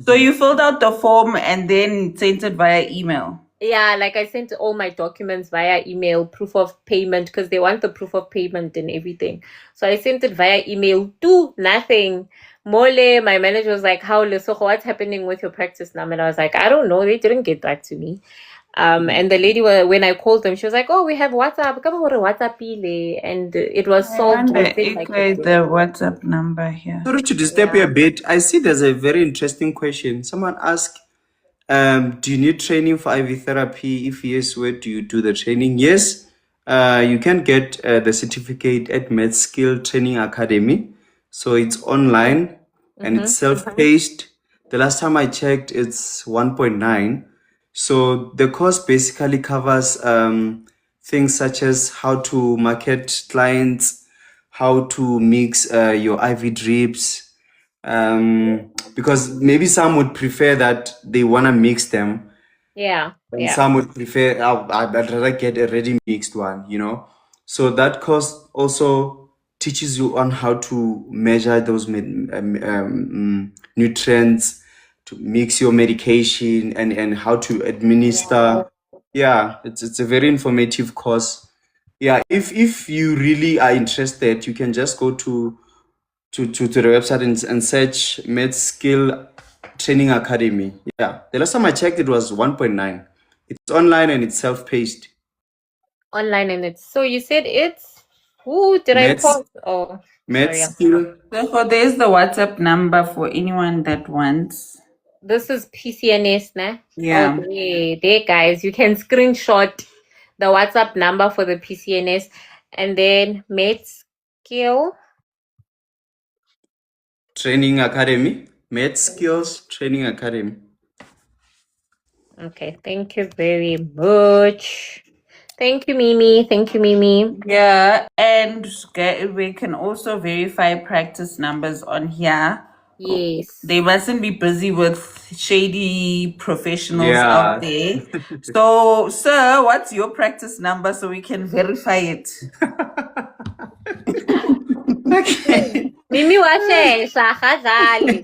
so you filled out the form and then sent it via email. Yeah, like I sent all my documents via email, proof of payment, because they want the proof of payment and everything. So I sent it via email to nothing. Mole, my manager was like, how, Lesoko, what's happening with your practice now? And I was like, I don't know. They didn't get back to me. And the lady, when I called them, she was like, oh, we have WhatsApp. Come on, WhatsApp. And it was solved within like a day. The WhatsApp number here. Sorry to disturb you a bit. I see there's a very interesting question. Someone asked, do you need training for IV therapy? If yes, where do you do the training? Yes, you can get the certificate at MedSkill Training Academy. So it's online and it's self-paced. The last time I checked, it's 1.9. So the course basically covers things such as how to market clients, how to mix your IV drips, because maybe some would prefer that they want to mix them. Yeah. And some would prefer, I'd rather get a ready mixed one. So that course also teaches you on how to measure those nutrients, to mix your medication and how to administer. Yeah, it's a very informative course. Yeah, if you really are interested, you can just go to the website and search MedSkill Training Academy. Yeah, the last time I checked, it was 1.9. It's online and it's self-paced. Online and it's so you said it's who did I pause? Oh, MedSkill. So there's the WhatsApp number for anyone that wants. This is PCNS, ne? Yeah. Okay, there, guys. You can screenshot the WhatsApp number for the PCNS and then MedSkill Training Academy. MedSkills Training Academy. Okay, thank you very much. Thank you, Mimi. Yeah, and we can also verify practice numbers on here. Yes. They mustn't be busy with shady professionals out there. So, sir, what's your practice number so we can verify it? Okay. Mimi washesha khadlali.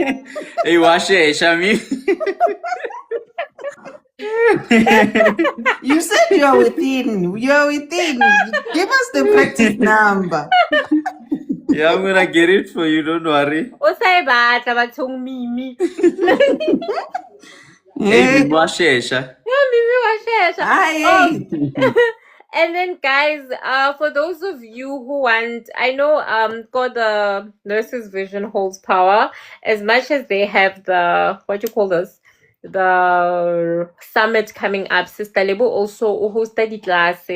Hey, washesha Mimi. You said you're within. Give us the practice number. Yeah, I'm gonna get it for you, don't worry. Usayibata bathong Mimi. Hey, Mimi washesha. Mimi washesha. Aye. And then guys, for those of you who want, I know God the Nurses Vision holds power. As much as they have the the summit coming up, Sister Lebo also hosted the class.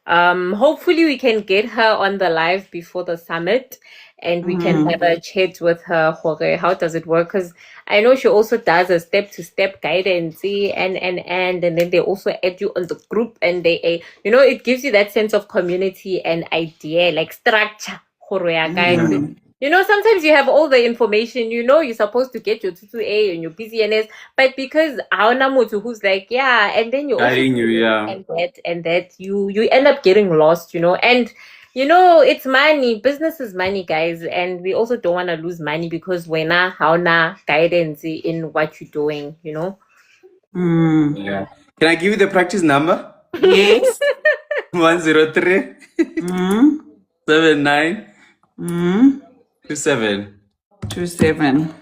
Hopefully we can get her on the live before the summit and we can have a chat with her. How does it work? Because I know she also does a step-to-step guidance, and then they also add you on the group, and they, it gives you that sense of community and idea, like structure. Guys. Sometimes you have all the information, you're supposed to get your 22A and your PCNS, but because Aona Mutu who's like, yeah, and then you also And that you end up getting lost, and You know, it's money. Business is money, guys, and we also don't want to lose money because we're not how na guidance in what you're doing. You know. Yeah. Can I give you the practice number? Yes. 103 Mm. 79 Mm. 27. 27.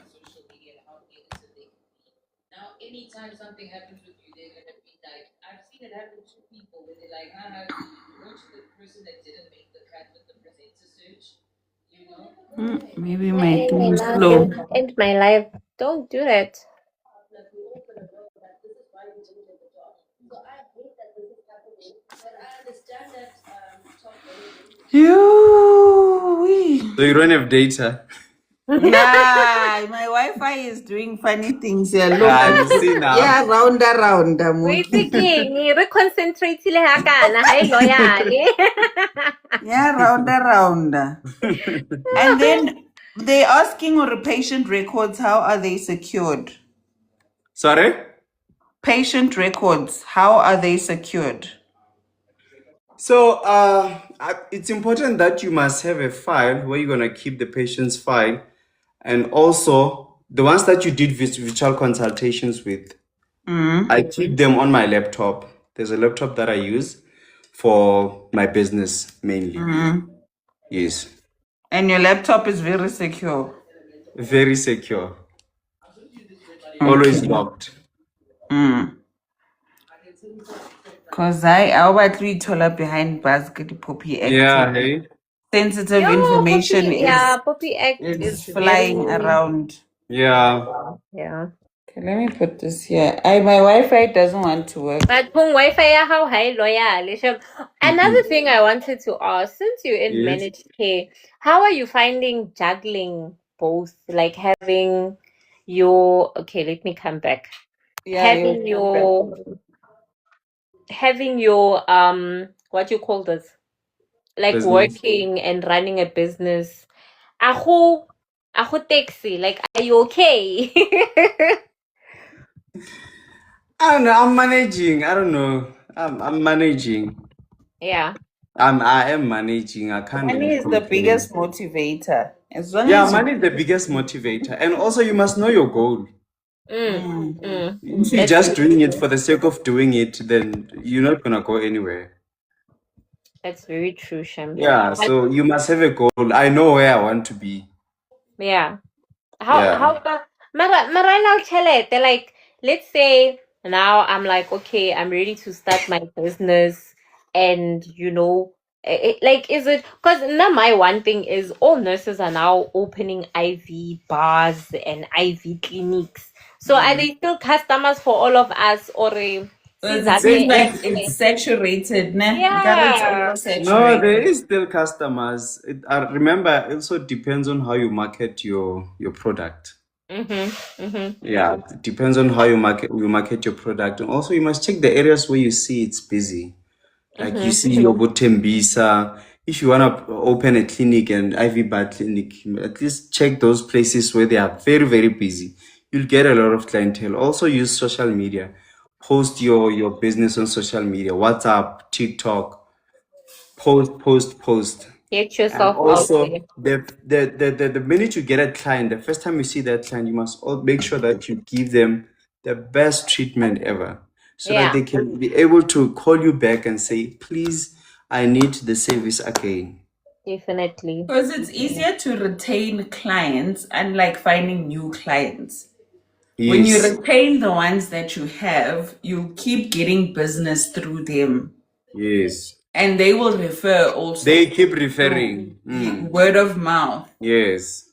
Maybe my thing is slow. End my life. Don't do that. So you don't have data. Nah, my Wi-Fi is doing funny things here. Look, You see now. yeah, round. Wait again. Reconcentrate le hakana. Hi loyal. Yeah, round. And then they're asking on the patient records, how are they secured? Sorry? Patient records, how are they secured? So it's important that you must have a file where you're gonna keep the patient's file, and also the ones that you did virtual consultations with. I keep them on my laptop. There's a laptop that I use for my business mainly. Yes. And your laptop is very secure. Very secure. Always locked. Because I actually told up behind basket Poppy Act. Yeah, hey. Sensitive information Poppy Act is flying around. Yeah. Yeah. Okay, let me put this here. My Wi-Fi doesn't want to work. But Wi-Fi how high loyal. Another thing I wanted to ask, since you're in Yes. managed care, how are you finding juggling both? Like having your let me come back. Having your what you call this? Like Business. working and running a business. Ahu taxi, like are you okay? I don't know. I'm managing. I don't know. I'm managing. Yeah. I am managing. I can't. Money really is the complain. biggest motivator. As long Yeah, as money is the biggest motivator, and also you must know your goal. If you're just doing it for the sake of doing it, then you're not gonna go anywhere. That's very true, Shem. Yeah, so you must have a goal. I know where I want to be. Yeah. How Mara chelete, like let's say now I'm like, okay, I'm ready to start my business, and like is it because now my one thing is all nurses are now opening IV bars and IV clinics. So are they still customers for all of us, or it seems like it's saturated, ne? Yeah. No, there is still customers. Remember, it also depends on how you market your product. Yeah, it depends on how you market your product, and also you must check the areas where you see it's busy. Like you see your Botembisa. If you wanna open a clinic and IV bar clinic, at least check those places where they are very, very busy. You'll get a lot of clientele. Also use social media. Post your business on social media, WhatsApp, TikTok. Post. Get And yourself out also, there. the minute you get a client, the first time you see that client, you must make sure that you give them the best treatment ever, so that they can be able to call you back and say, please, I need the service again. Definitely. Because it's easier to retain clients, unlike finding new clients. Yes. When you retain the ones that you have, you keep getting business through them. Yes. And they will refer also. They keep referring. Word of mouth. Yes.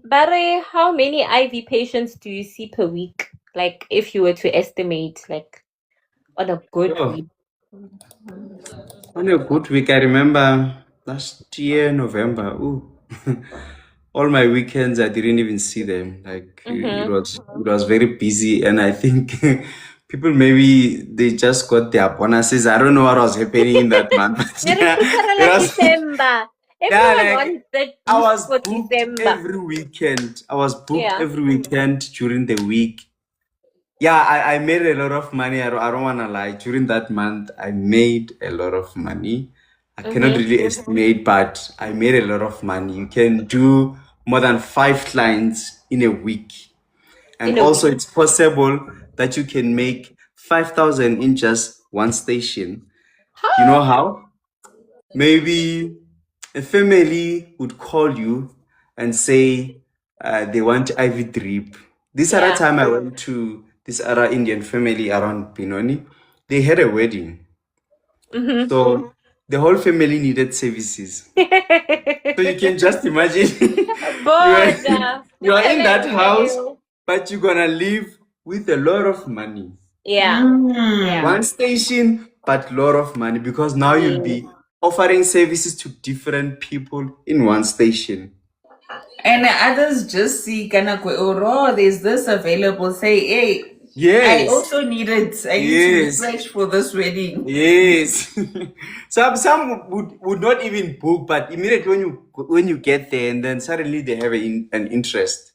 Barry, how many IV patients do you see per week? Like, if you were to estimate, like, on a good week. On a good week, I remember last year, November. All my weekends, I didn't even see them. Like it was very busy, and I think people maybe they just got their bonuses. I don't know what was happening in that month. December. I was booked every weekend. I was booked every weekend during the week. Yeah, I made a lot of money. I don't want to lie. During that month, I made a lot of money. I cannot really estimate, but I made a lot of money. You can do more than 5 clients in a week. And also it's possible that you can make 5,000 in just one station. You know how? Maybe a family would call you and say they want IV drip. This other time I went to this other Indian family around Pinoni. They had a wedding. So the whole family needed services. So you can just imagine you are in that house, but you're gonna live with a lot of money. One station, but a lot of money, because now you'll be offering services to different people in one station. And others just see oh, there's this available. Say, hey, yes, I also need it. I need to search for this wedding. Yes. some would not even book, but immediately when you get there, and then suddenly they have an interest.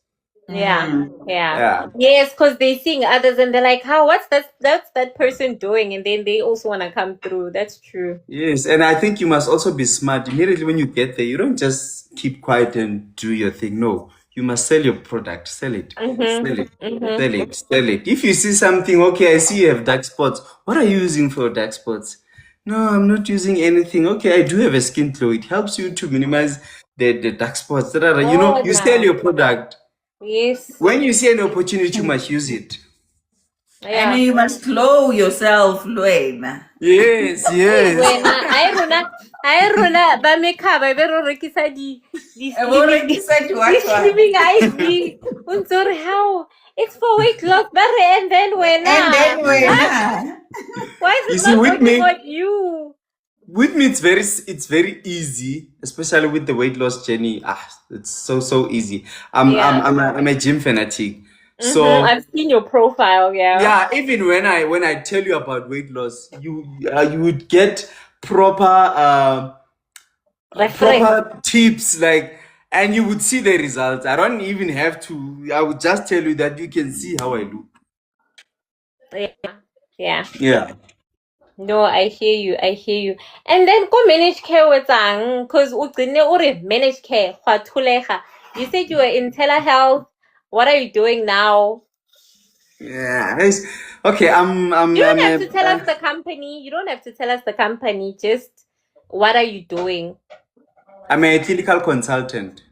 Yeah. Yes, because they're seeing others and they're like, what's that person doing? And then they also want to come through. That's true. Yes, and I think you must also be smart. Immediately when you get there, you don't just keep quiet and do your thing. No, you must sell your product. Sell it. Sell it. If you see something, okay, I see you have dark spots. What are you using for dark spots? No, I'm not using anything. Okay, I do have a skin glow. It helps you to minimize the dark spots. You sell your product. Yes. When you see an opportunity, you must use it. And you must glow yourself, Luena. Yes. I runa ba makeup I bero rekisa di sleeping IV. Unsor how it's for weight loss, and then when why is it not working on you? With me, it's very easy, especially with the weight loss journey. It's so easy. I'm a gym fanatic. So I've seen your profile. Yeah, even when I tell you about weight loss, you would get proper tips, and you would see the results. I don't even have to. I would just tell you that you can see how I look. Yeah. No, I hear you. And then go manage care with because manage care. You said you were in telehealth. What are you doing now? Yeah. Okay. You don't have to tell us the company. You don't have to tell us the company. Just what are you doing? I'm a clinical consultant.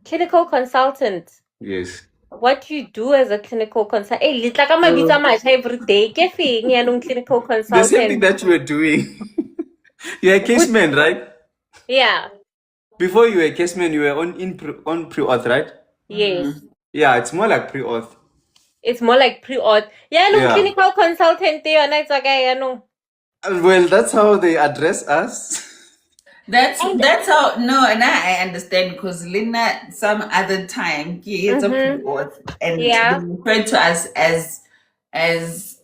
Clinical consultant? Yes. What do you do as a clinical consultant? Hey, every day. Clinical consultant. The same thing that you were doing. You're a caseman, right? Yeah. Before you were a caseman, you were on pre-auth, right? Yes. Yeah, it's more like pre-auth. It's more like pre-auth. Clinical consultant. Well, that's how they address us. That's how. No, and I understand, because Linda some other time it's a pre-auth, and they refer to us as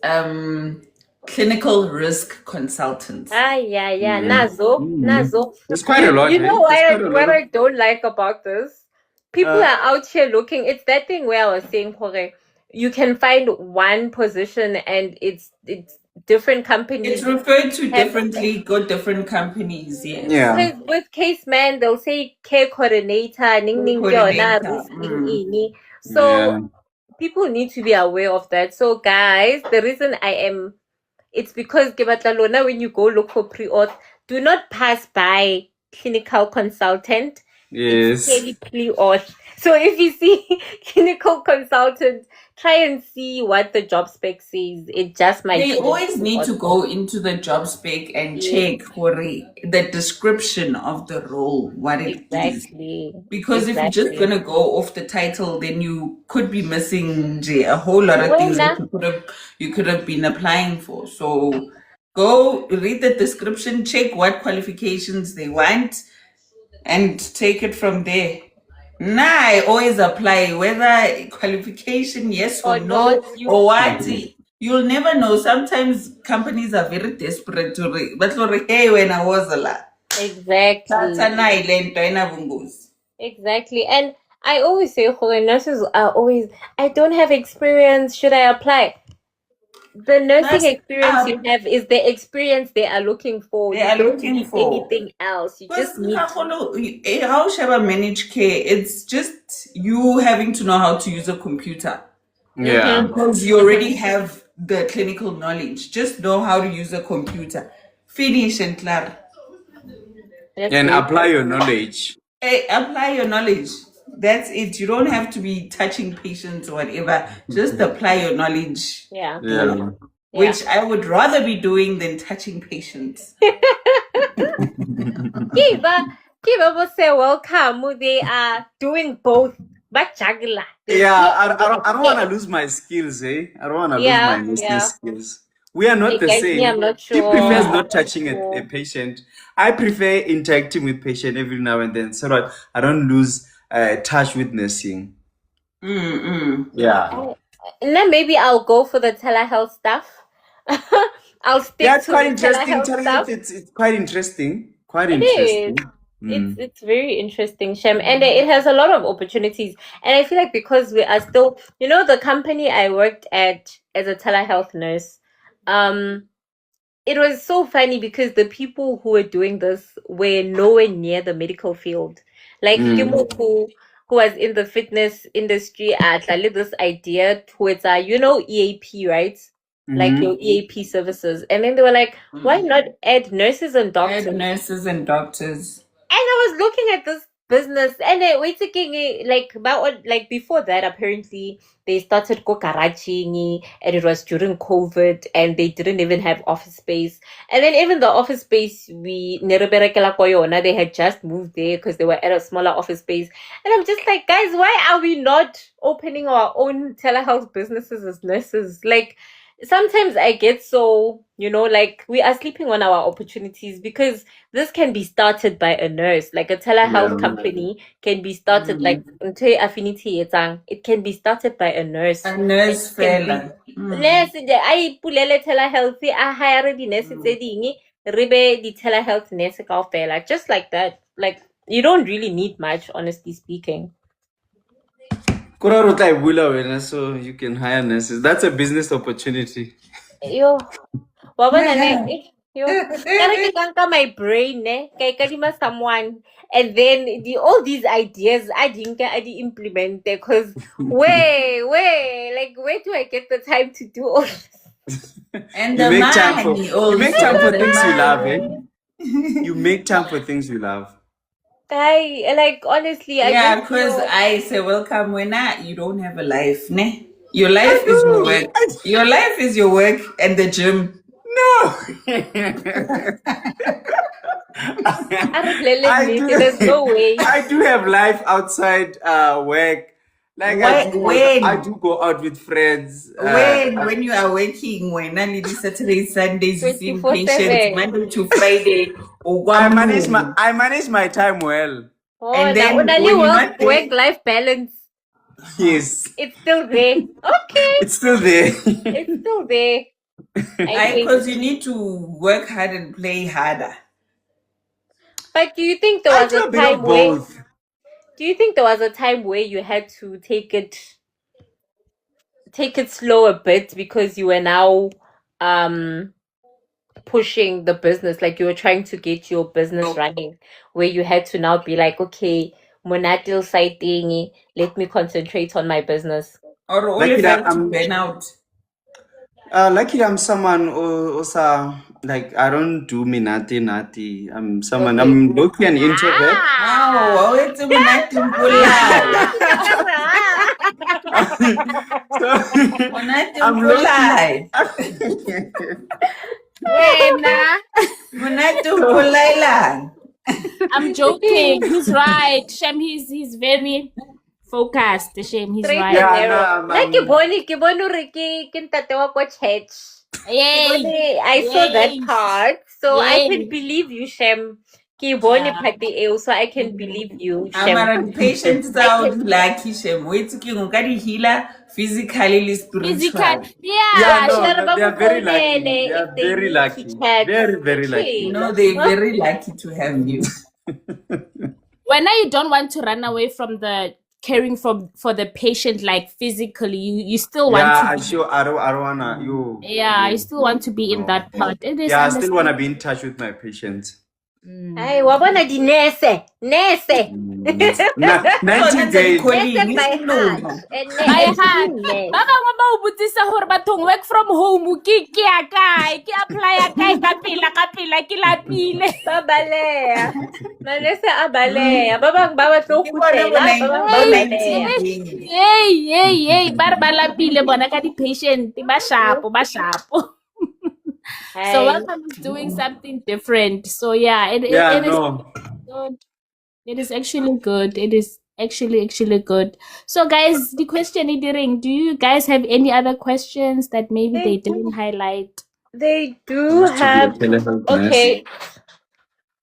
clinical risk consultants. Nazo. It's quite a lot. You know what I don't like about this? People are out here looking. It's that thing where I was saying, Jorge, you can find one position and it's different companies. It's referred to differently, got different companies, yes. Yeah. With case man, they'll say care coordinator, So people need to be aware of that. So guys, the reason it's because when you go look for pre-auth, do not pass by clinical consultant. Yes. It's pre-auth. So if you see clinical consultant, try and see what the job spec says. It just might. They always need to go into the job spec and check for the description of the role, what it is. Because if you're just gonna go off the title, then you could be missing a whole lot of things that you could have been applying for. So go read the description, check what qualifications they want, and take it from there. I always apply, whether qualification yes or no, or what. You'll never know. Sometimes companies are very desperate but hey, when I was a lot. Exactly. And I always say, nurses are always, I don't have experience, should I apply? the nursing experience you have is the experience they are looking for. They are looking need for anything else. You just need how Sheba manage care. It's just you having to know how to use a computer. Yeah. Because you already have the clinical knowledge. Just know how to use a computer. Finish and clear. And apply your knowledge. Apply your knowledge. That's it. You don't have to be touching patients or whatever. Just apply your knowledge. Yeah. Which I would rather be doing than touching patients. Kiva will say welcome. They are doing both. But juggler. Yeah, I don't want to lose my skills, eh? I don't want to lose my business skills. We are not the same. I'm not sure. She prefers not touching a patient. I prefer interacting with patient every now and then so that I don't lose touch with nursing. Yeah. And then maybe I'll go for the telehealth stuff. I'll stick to it's quite the interesting. telehealth stuff. It's quite interesting. Quite It interesting. Is. It's very interesting, Shem, and it has a lot of opportunities. And I feel like because we are still, the company I worked at as a telehealth nurse, it was so funny because the people who were doing this were nowhere near the medical field. Like who was in the fitness industry at this idea towards EAP, right? Like your EAP services. And then they were like, why not add nurses and doctors? Add nurses and doctors. And I was looking at this business and like before that, apparently they started garaging and it was during COVID and they didn't even have office space. And then even the office space they had just moved there because they were at a smaller office space. And I'm just like, guys, why are we not opening our own telehealth businesses as nurses? Like, sometimes I get so, like we are sleeping on our opportunities because this can be started by a nurse. Like a telehealth company can be started like affinity. It can be started by a nurse. A nurse fella. Nurse, I pulele telehealth. I hire the nurse. Ribe the telehealth nurse kaofela. Just like that. Like you don't really need much, honestly speaking. So you can hire nurses. That's a business opportunity. Yo, my brain, someone, and then all these ideas I didn't implement because where do I get the time to do all this? And you make time for things you love, eh? You make time for things you love. Honestly, because I say welcome when you don't have a life, ne? Your life is your work. Your life is your work and the gym. No. There's no way. I do have life outside work. Like I do go out with friends. When you are working, when only Saturday, Sundays, you see patients Monday to Friday. I manage my time well. And then work-life balance. Yes. It's still there. Okay. It's still there. It's still there. Because you need to work hard and play harder. But do you think there was a time where? Do you think there was a time where you had to take it slow a bit because you were now pushing the business, like you were trying to get your business running, where you had to now be like, okay, monatil side thingy, let me concentrate on my business? Or only to burn out? Luckily, I'm someone also like I don't do nati. I'm someone. I'm low-key an introvert. Oh, it's a I'm joking. He's right. Shem, he's very focused. Shem, he's right. Like I saw that part, so I can believe you, Shem. So I can believe you, Shem. I'm patient sound like Shem. Wait to healer physically, spiritually. Yeah, they are very lucky. They are very lucky. Very lucky. No, they're very lucky to have you. When you don't want to run away from the caring for the patient, like physically. You still want Yeah, to I be, sure I don't wanna you. you still want to be in that part. It is Yeah, I still wanna understandable. be in touch with my patients. Hey, wabona di nurse. Nurse. So 90 that's a days. colleague. Nurse by heart. And By heart. nurse. Ba bangwe ba o botsisa gore bathong work from home ke ya kae, ke apply ya kae ka pela ke lapile. Ba baleya. Manese a baleya. Ba bang ba batlo Ke bona kgutlela, ba bang ba bo 19 baleya. days. Hey, ba re ba lapile bona ka di-patient, ba sharpo. So Hey. welcome is doing something different. So yeah, it Yeah, is no. good. It is actually good. It is actually good. So guys, the question is ring. Do you guys have any other questions that maybe they didn't highlight? They do have. Okay.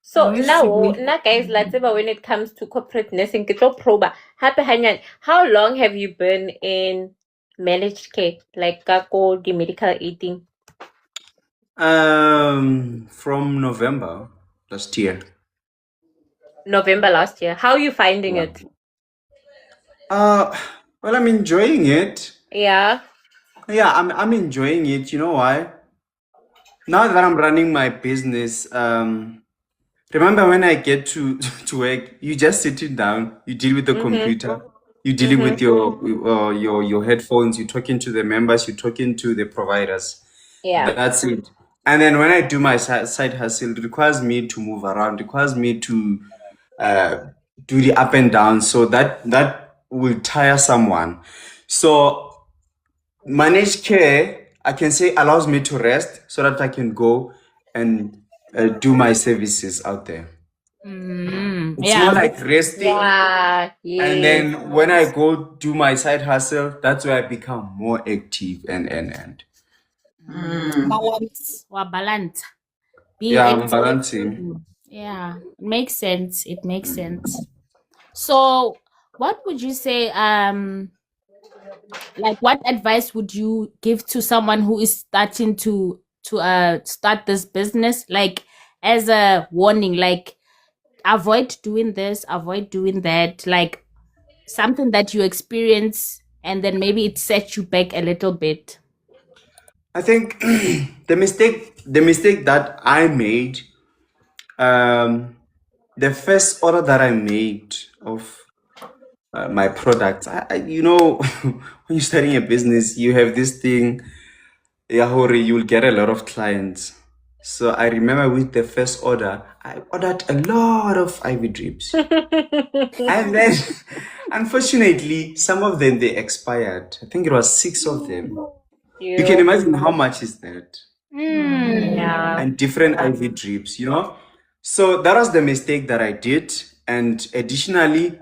So now guys, let's say when it comes to corporate nursing, ke tlo proba. Hape hanyane, how long have you been in managed care? Like kako the medical aiding? From November last year. November last year. How are you finding it? Well, I'm enjoying it. Yeah. Yeah, I'm enjoying it. You know why? Now that I'm running my business, remember when I get to to work, you just sitting down, you deal with the computer, you're dealing with your headphones, you're talking to the members, you're talking to the providers. Yeah. That's it. And then when I do my side hustle, it requires me to move around, requires me to do the up and down, so that will tire someone. So managed care, I can say, allows me to rest so that I can go and do my services out there. It's Yeah. more like resting. Yeah. And then when I go do my side hustle, that's where I become more active and Balance. Being yeah, I'm active. balancing. Yeah, it makes sense. It makes sense. So, what would you say? Like, what advice would you give to someone who is starting to start this business? Like, as a warning, like, avoid doing this, avoid doing that. Like, something that you experience, and then maybe it sets you back a little bit. I think the mistake that I made, the first order that I made of my products, you know, when you're starting a business, you have this thing, Yahori, you'll get a lot of clients. So I remember with the first order, I ordered a lot of IV drips. And then, unfortunately, some of them, they expired. I think it was 6 of them. You can imagine how much is that? Yeah. And different IV drips, you know? So that was the mistake that I did. And additionally,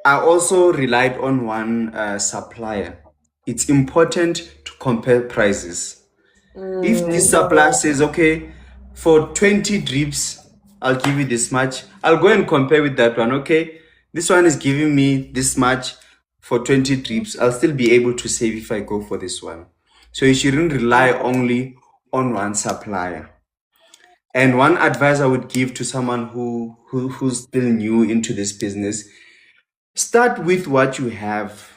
I also relied on one supplier. It's important to compare prices. If this supplier says, okay, for 20 drips, I'll give you this much, I'll go and compare with that one. Okay, this one is giving me this much for 20 drips. I'll still be able to save if I go for this one. So you shouldn't rely only on one supplier. And one advice I would give to someone who's still new into this business, start with what you have.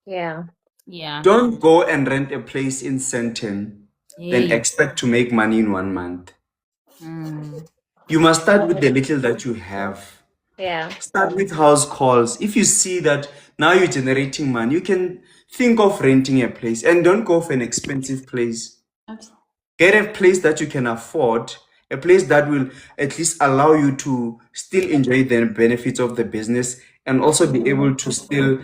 Yeah. Yeah. Don't go and rent a place in Sandton, then expect to make money in 1 month. You must start with the little that you have. Yeah. Start with house calls. If you see that now you're generating money, you can think of renting a place, and don't go for an expensive place. Get a place that you can afford, a place that will at least allow you to still enjoy the benefits of the business and also be able to still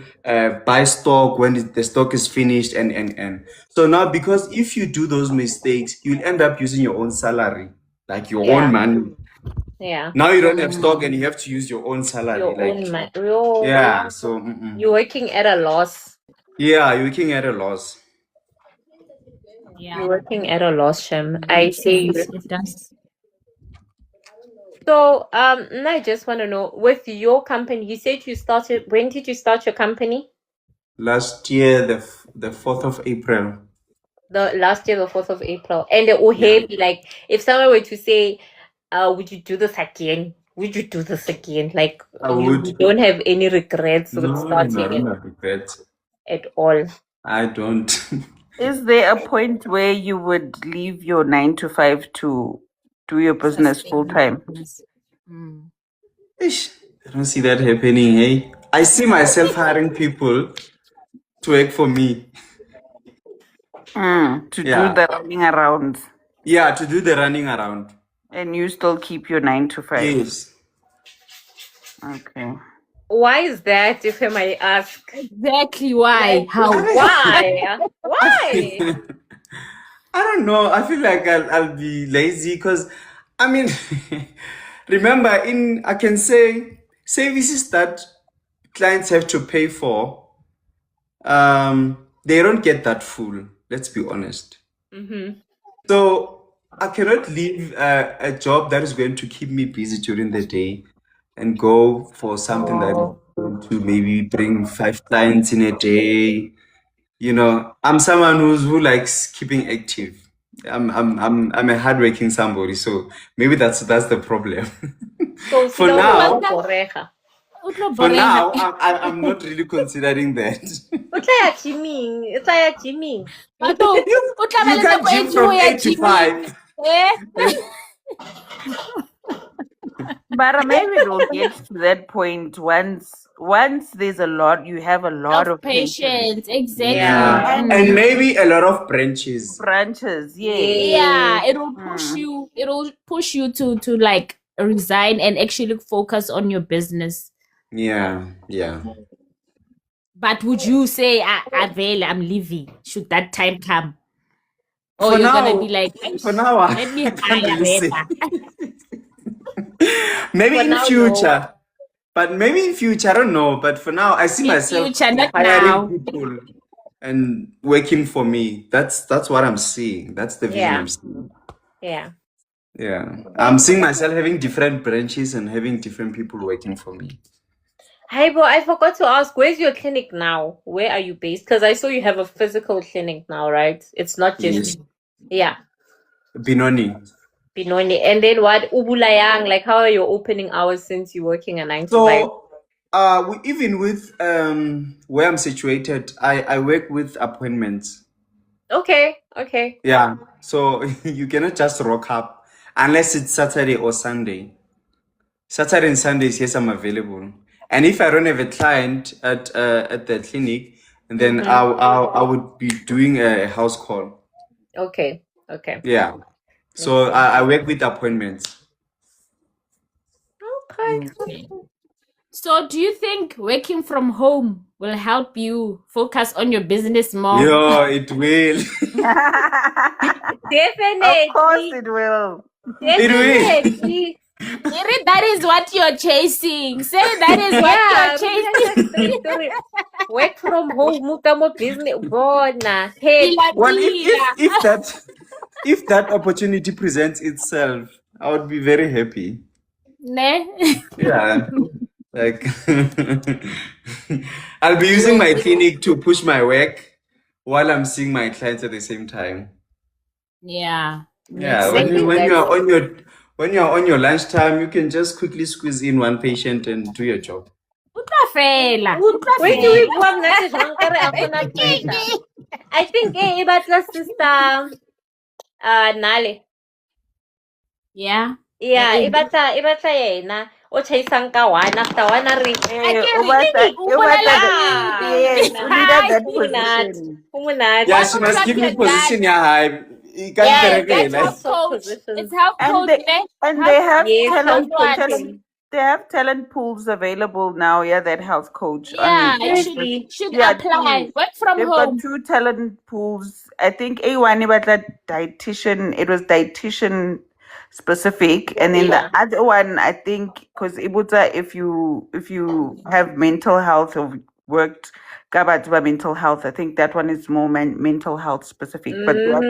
buy stock when the stock is finished and so now, because if you do those mistakes, you'll end up using your own salary, like your own money. Yeah. Now you don't have stock and you have to use your own salary. Your like own money. yeah, so You're working at a loss. yeah, you're looking at a loss. Yeah. You're working at a loss, Shem. I say it does. So now I just want to know, with your company, you said you started, when did you start your company? Last year, the 4th of April. The last year, the 4th of April. And the Uhebi, like, if someone were to say, would you do this again? would you do this again? Like, I you would. don't have any regrets No, with starting I it don't have regrets. at all. I don't. Is there a point where you would leave your 9 to 5 to do your business full time? Ish, I don't see that happening, hey? I see myself hiring people to work for me. To do the running around. Yeah, to do the running around. And you still keep your 9 to 5? Yes. Okay. Why is that, if I may ask? Exactly why? Like, How? why? Why? I don't know. I feel like I'll be lazy because, I mean, remember, I can say services that clients have to pay for, they don't get that full. Let's be honest. So I cannot leave a job that is going to keep me busy during the day and go for something that is going to maybe bring 5 clients in a day. You know, I'm someone who likes keeping active. I'm a hardworking somebody, so maybe that's the problem. So For now, Borega. I'm not really considering that. O tla ya gymming. Batho, o tla ba You le can't nako e gym ntsi from ho ya 8 to gymming. 5. But maybe it will get to that point once there's a lot, you have a lot of patience. Exactly. Yeah. And maybe a lot of branches. branches. Yeah, it will push you. It will push you to like resign and actually focus on your business. Yeah. But would you say, Abel, I'm leaving? Should that time come? Or For you're now- gonna be like, For now, let me I can't hire really say. better. Maybe For in now, future. But maybe in future, I don't know. But for now, I see In myself future, not hiring now. people and working for me. That's what I'm seeing. That's the vision Yeah. I'm seeing. Yeah. Yeah. I'm seeing myself having different branches and having different people working for me. Hi, bro. I forgot to ask, where's your clinic now? Where are you based? Because I saw you have a physical clinic now, right? It's not just... Yes. Yeah. Binoni. And then what? Ubulayang, like how are your opening hours since you're working a 9 to 5? So, even with where I'm situated, I work with appointments. Okay. Yeah. So you cannot just rock up unless it's Saturday or Sunday. Saturday and Sundays, yes, I'm available. And if I don't have a client at the clinic, then I would be doing a house call. Okay. Yeah. So I work with appointments. Okay. So do you think working from home will help you focus on your business more? Yeah, it will. Definitely. Of course it will. Definitely. Maybe that is what you're chasing. Say that is what you're chasing. Work from home, mutamo business. Bona. Hey. Well, if that opportunity presents itself, I would be very happy. Ne? Yeah. Like I'll be using my clinic to push my work while I'm seeing my clients at the same time. Yeah. Yeah. When you're on your lunchtime, you can just quickly squeeze in one patient and do your job. When you bua mnate jwang ka re a kgona pressure. I think e batla sister Nale. Yeah. Yeah, e batla yena o chaisang ka one after one a re Yes, we needed that position. Yeah, she must give me position. Yeah, that's health coach. It's health coach. And they have talent. They have talent pools available now. Yeah, that health coach. Yeah, you should apply. Work from They've home. got 2 talent pools. I think A1 about that dietitian. It was dietitian specific, and then the other one, I think, because Ibuta, if you have mental health or worked about mental health, I think that one is more mental health specific. But we have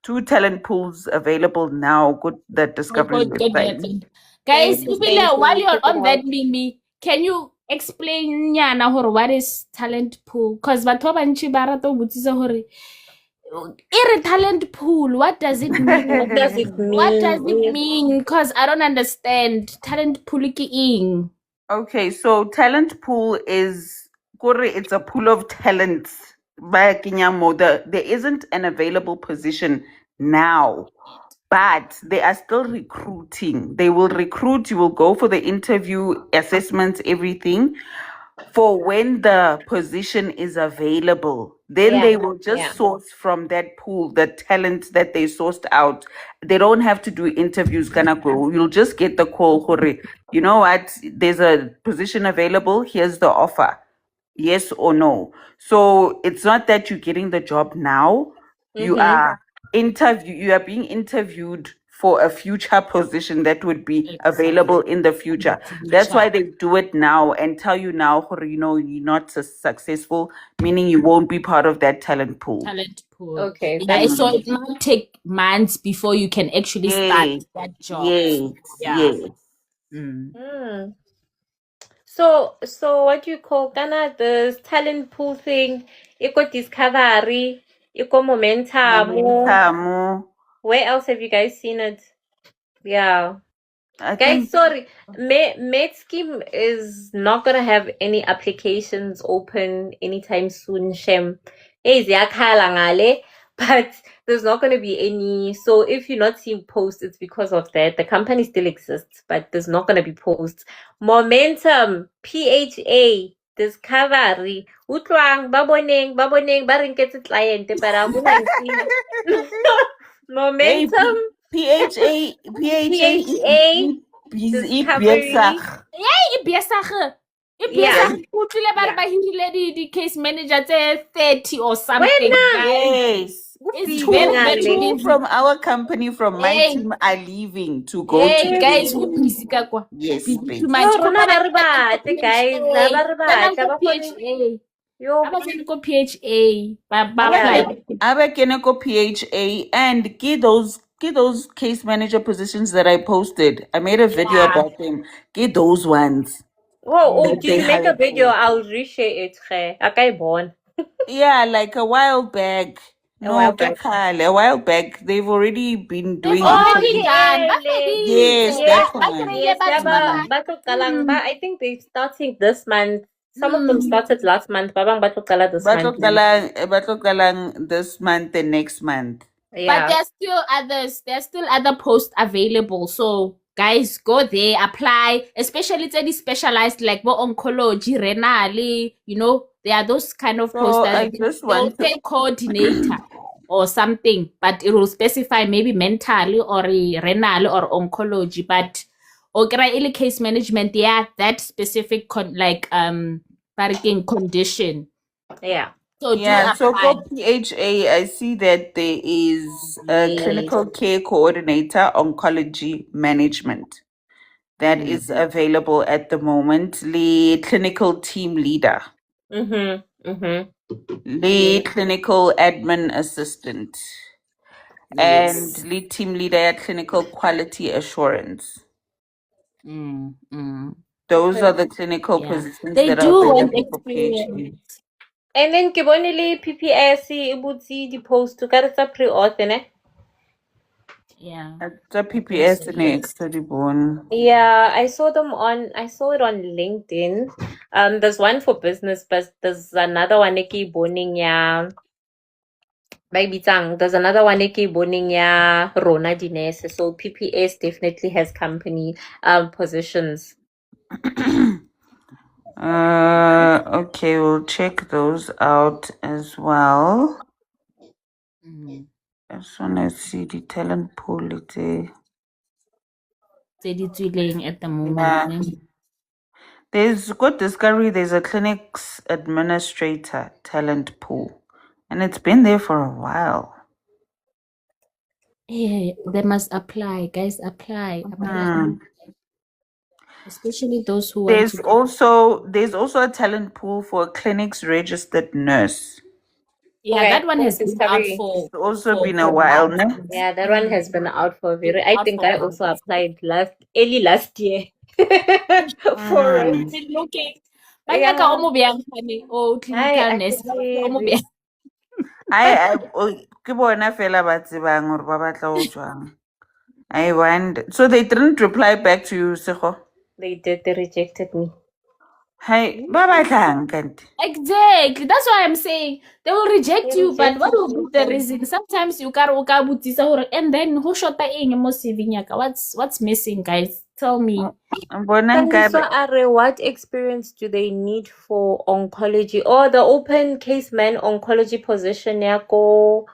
two talent pools available now. Good that Discovery website. Guys, while you're on that, Mimi, can you explain what is talent pool? Because batho ba bantši ba rata go botsisa gore talent pool, what does it mean? What does it mean? What does it mean? Because I don't understand. Talent pool ki ing. Okay, so talent pool is it's a pool of talents. There isn't an available position now, but they are still recruiting. They will recruit, you will go for the interview, assessments, everything. For when the position is available, then they will just source from that pool the talent that they sourced out. They don't have to do interviews. You'll just get the call. You know what? There's a position available. Here's the offer. Yes or no. So it's not that you're getting the job now. You are being interviewed for a future position that would be available in the future. That's why they do it now and tell you now, you're not successful, meaning you won't be part of that talent pool. Okay. So it might take months before you can actually start that job. Yes. So what do you call the talent pool thing? Iko Discovery, iko Momentum. Where else have you guys seen it? Yeah. Guys, sorry. Med Scheme is not gonna have any applications open anytime soon, Shem. But there's not gonna be any. So if you're not seeing posts, it's because of that. The company still exists, but there's not gonna be posts. Momentum, PHA, Discovery, Utlwang, Baboneng, ba rinketse client, pero Momentum. PHA, the case manager 30 or something. Yes. Two from our company, from my team, are leaving to go to guys. Yes, PHA and get those case manager positions that I posted. I made a video about them. Get those ones. Did you make a video? I'll reshare it. Yeah, like a while back. A while back. They've already been doing it. Yes, that's one. Yes, I think they're starting this month. Some of them started last month. Babang Batokala this month. Batokala this month and next month. Yeah. But there's still others. There's still other posts available. So guys, go there, apply. Especially it's any specialized like oncology, renal. There are those kind of posts that they'll say coordinator or something, but it will specify maybe mentally or renal or oncology. But okay, case management, that specific condition. Yeah. So for PHA, I see that there is a clinical care coordinator, oncology management that is available at the moment. Lead clinical team leader. Lead clinical admin assistant. And lead team leader clinical quality assurance. Those are the clinical positions that are available for PHA. And then Kibonili PPS Ibutsi the post to get a pre-author. Yeah. It's a PPS Yeah, I saw it on LinkedIn. There's one for business, but there's another one boning ya. There's another one boning ya Rona Dinese. So PPS definitely has company positions. Okay, we'll check those out as well. I just want to see the talent pool. It's at the moment. There's good discovery. There's a clinics administrator talent pool, and it's been there for a while. Yeah, they must apply, guys. Apply. Especially those who there's also a talent pool for a clinics registered nurse. Yeah, that one has been out for. It's also been a while, no? Yeah, that one has been out for very. I think I also applied early last year. For it. Looking. Clinical nurse. ke bona fela ba tsebang hore ba batla ho jwang. I wonder. So they didn't reply back to you, Sekgo? They did. They rejected me. Hey, ba batlang kanti? Exactly. That's why I'm saying they will reject you, but what will be the reason? Sometimes you can and then who shot that in your CV? What's missing, guys? Tell me. So, Are, what experience do they need for oncology or the open case man oncology position? Yako,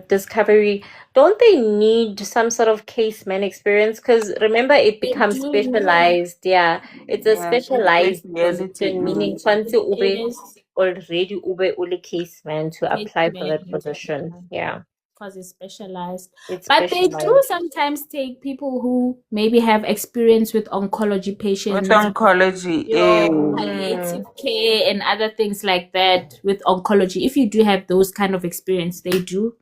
discovery. Don't they need some sort of case man experience? Because remember, it becomes specialized. Yeah, it's a specialized position, meaning fancy ube already ube ule case man to apply for that position. Yeah. Because it's specialized. But they do sometimes take people who maybe have experience with oncology patients. With oncology, palliative care and other things like that with oncology. If you do have those kind of experience, they do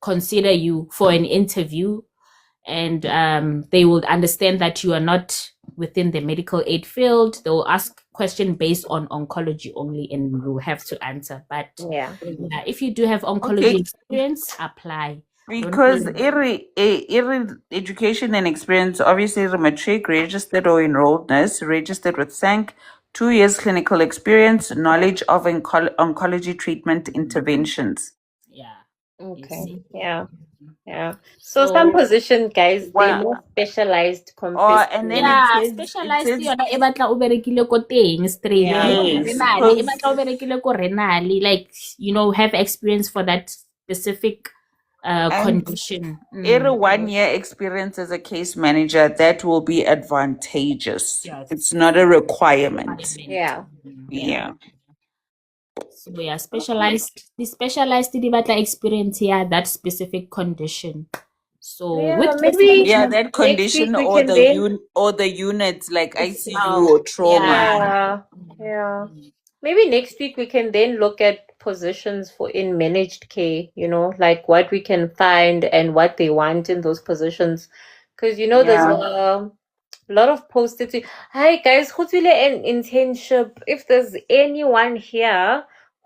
consider you for an interview, and they will understand that you are not within the medical aid field. They will ask question based on oncology only, and you have to answer. But if you do have oncology experience, apply. Because every education and experience, obviously the matric, registered or enrolled nurse, registered with SANC, 2 years clinical experience, knowledge of oncology treatment interventions. Yeah. Okay. Yeah. So some positions, guys, they're more specialized compared and then specialized like, have experience for that specific condition. Every 1 year experience as a case manager, that will be advantageous. Yes. It's not a requirement. Yeah. So specialized. The specialized experience here, that specific condition. So maybe that condition or the units like ICU or trauma. Yeah. Maybe next week we can then look at positions for in managed care, like what we can find and what they want in those positions. Because there's a lot of posted. Hi guys, who's really an internship? If there's anyone here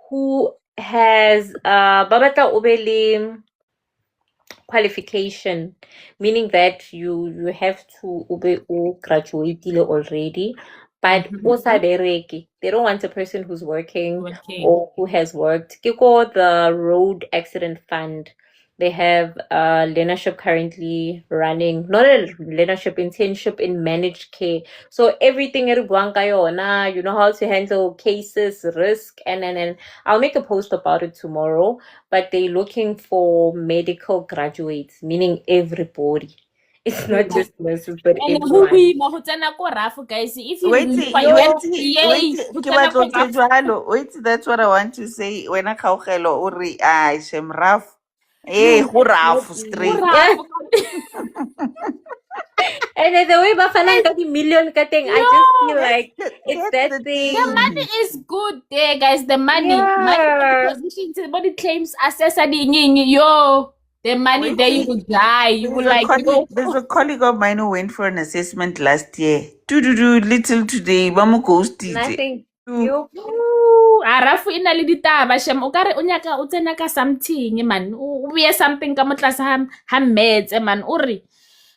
who has babata ubeli qualification, meaning that you have to graduate already, but they don't want a person who's working or who has worked. Kiko, the road accident fund, they have learnership currently running, not a learnership, internship in managed care. So everything you know how to handle cases, risk, and I'll make a post about it tomorrow. But they're looking for medical graduates, meaning everybody. It's not just nurses, but everyone. Guys. If you wait, that's what I want to say. When I kaugelo uri shem raf. Go raf straight. And the way Bafalang got the million cutting, I just feel like it's that thing. The money is good there, guys. The money positions, the body claims assess the money there, you will die. You will There's a colleague of mine who went for an assessment last year. Little today, nothing. Arafu ina le ditaba shem o kare o nyaka o tsena ka something man o be something ka motlase ha metse man o re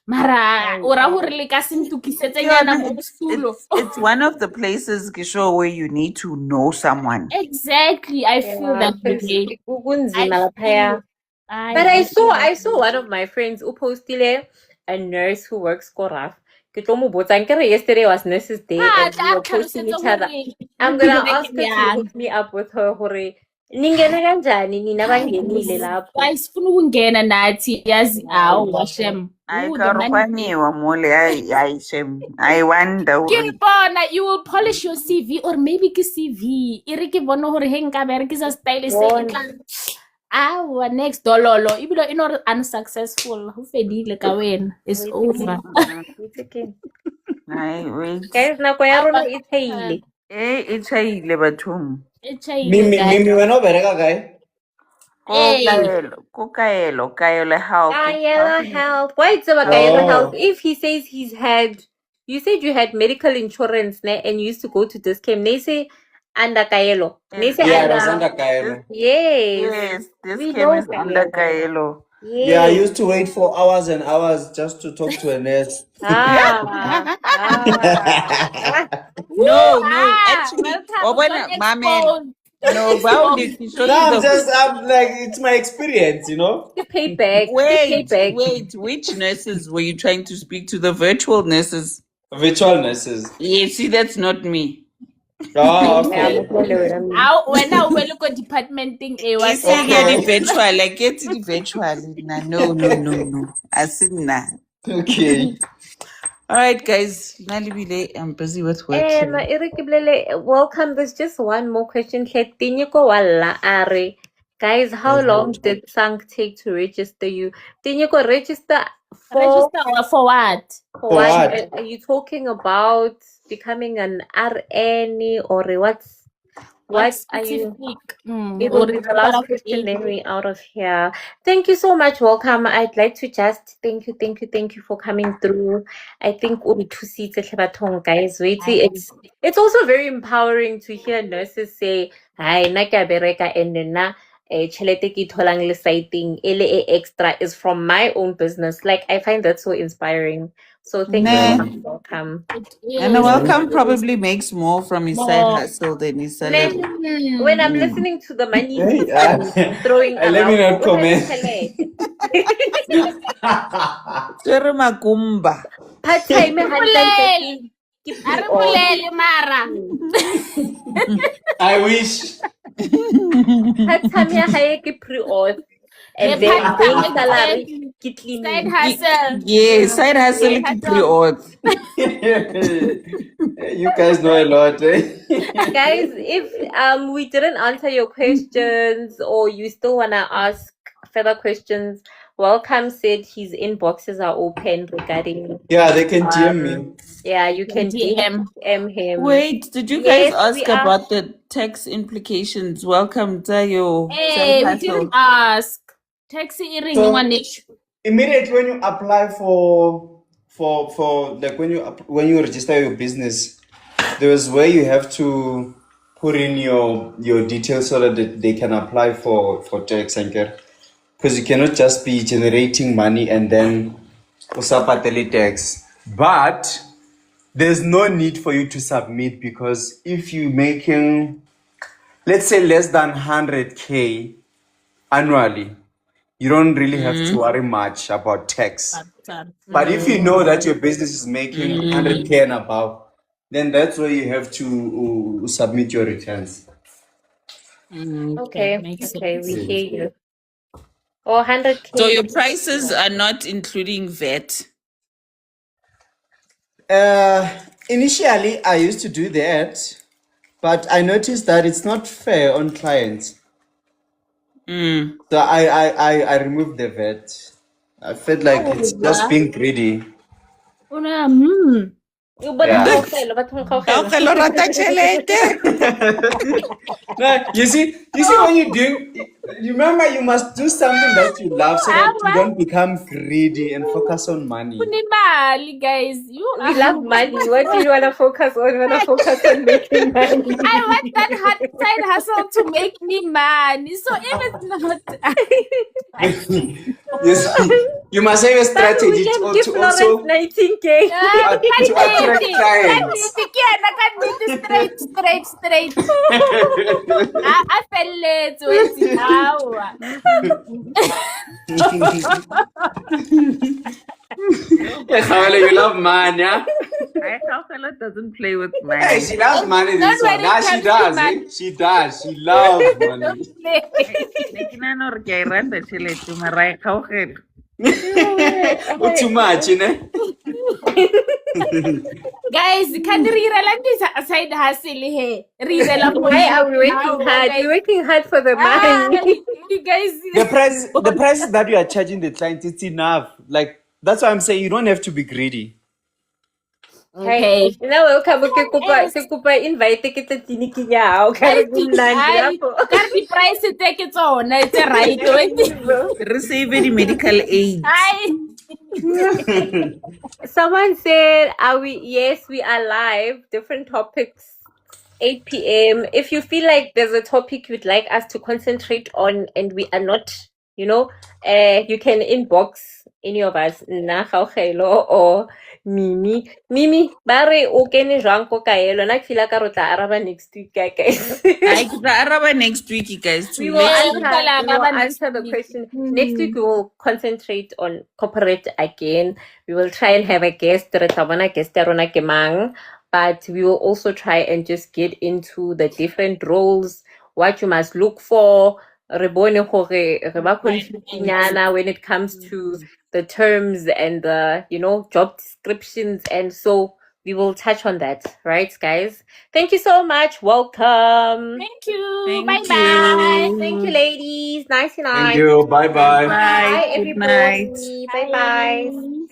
mara ora hore le ka sentukisetse nyana mo stulo. It's one of the places Kisho where you need to know someone. Exactly, I feel that today. But I saw one of my friends who posted a nurse who works koraf. Yesterday was Nurses Day and we were posting each other. I'm gonna ask her to hook me up with her. Ningena kanjani nina bangenile lapho. Ayifuna ukungena nathi yazi awu shem. I wonder. You will polish your CV or maybe ke CV. Ire ke bona hore he nka berekisa style se our next dololo even not unsuccessful who fedile ka wena is over. Guys nako ya rona e theile. E theile bathong. Mimi wena bereka kae? Kaelo health. Kaelo health. Why it's about Kaelo health? If he says you said you had medical insurance and you used to go to this camp, they say Under Kaelo. Yeah, it was under Kaelo. Yes. This We chemist know under Kaelo. Kaelo. Yes. Yeah, I used to wait for hours and hours just to talk to a nurse. No, actually, welcome. Don't expose. I'm like, it's my experience, you know. You pay back. Wait, which nurses were you trying to speak to? The virtual nurses? Virtual nurses. Yeah, see, that's not me. Oh, okay. When I look at department thing, You see, get the virtual, like get the virtual. No. I said nah. Okay. All right, guys. Nalibile, I'm busy with work. Welcome. There's just one more question. Guys, how long did Sank take to register you? Tinyiko, register for what? For what? Are you talking about becoming an RN or what are you? It will be the last question, then we out of here. Thank you so much. Welcome. I'd like to just thank you for coming through. I think guys. It's also very empowering to hear nurses say, "Hi, na ke a bereka and na chelete ke tholang le siting ele extra is from my own business." Like I find that so inspiring. So thank you so much. Welcome. And welcome probably makes more from his side hustle than his salary. When I'm listening to the money throwing around, let me not comment. Part-time I wish. Part-time pre-auth. And then base salary, side hustle. Yeah, side hustle pre-auth. You guys know a lot, eh? Guys, if we didn't answer your questions or you still wanna ask further questions, Welcome said his inboxes are open regarding. Yeah, they can DM me. Yeah, you can DM him. Wait, did you guys ask about the tax implications? Welcome, Tayo. Hey, we didn't ask. Taxi immediately when you apply for like when you register your business, there's where you have to put in your details so that they can apply for tax, because you cannot just be generating money and then usapatele tax. But there's no need for you to submit, because if you're making, let's say, less than 100K annually, you don't really have to worry much about tax. But if you know that your business is making 100K and above, then that's where you have to submit your returns. Okay, we hear you. Or 100K. So your prices are not including VAT? Initially, I used to do that, but I noticed that it's not fair on clients. So I removed the VAT. I felt like it's just being greedy. Yeah. You see when you do, remember you must do something that you love so that you don't become greedy and focus on money. Guys, we love money. What do you want to focus on? You want to focus on making money. I want that side hustle to make me money. So if it's not, you must have a strategy to also 19K to attract clients. Straight. I fell You love money, yeah? Khaukelo doesn't play with money. Hey, she loves money. This one. Now she does. She does. She loves money. Too much, you know? Guys, can you read this side hustle here? Why are we working hard? We're working hard for the money. You guys, the prices that you are charging the client, it's enough. Like, that's why I'm saying you don't have to be greedy. Okay. Now welcome. Kupa invite kita tiniki niya. Okay, the price take it on. It's right. Receive any medical aid. Someone said, "Are we?" Yes, we are live. Different topics 8 p.m. If you feel like there's a topic you'd like us to concentrate on and we are not, you can inbox any of us, nna Gaugelo or Mimi. Mimi, ba re o kene jwang ko kae? Lona ke feel ka re o tla araba next week, guys. I could araba next week, guys. We will answer the question. Next week we will concentrate on corporate again. We will try and have a guest, but we will also try and just get into the different roles, what you must look for. Re bone gore re ba confuse-nyana when it comes to the terms and the job descriptions, and so we will touch on that, right, guys? Thank you so much. Welcome. Thank you. Thank Bye-bye. you. Thank you, ladies. Nice. Thank you. Bye-bye. Bye, Good everybody. night. Bye-bye.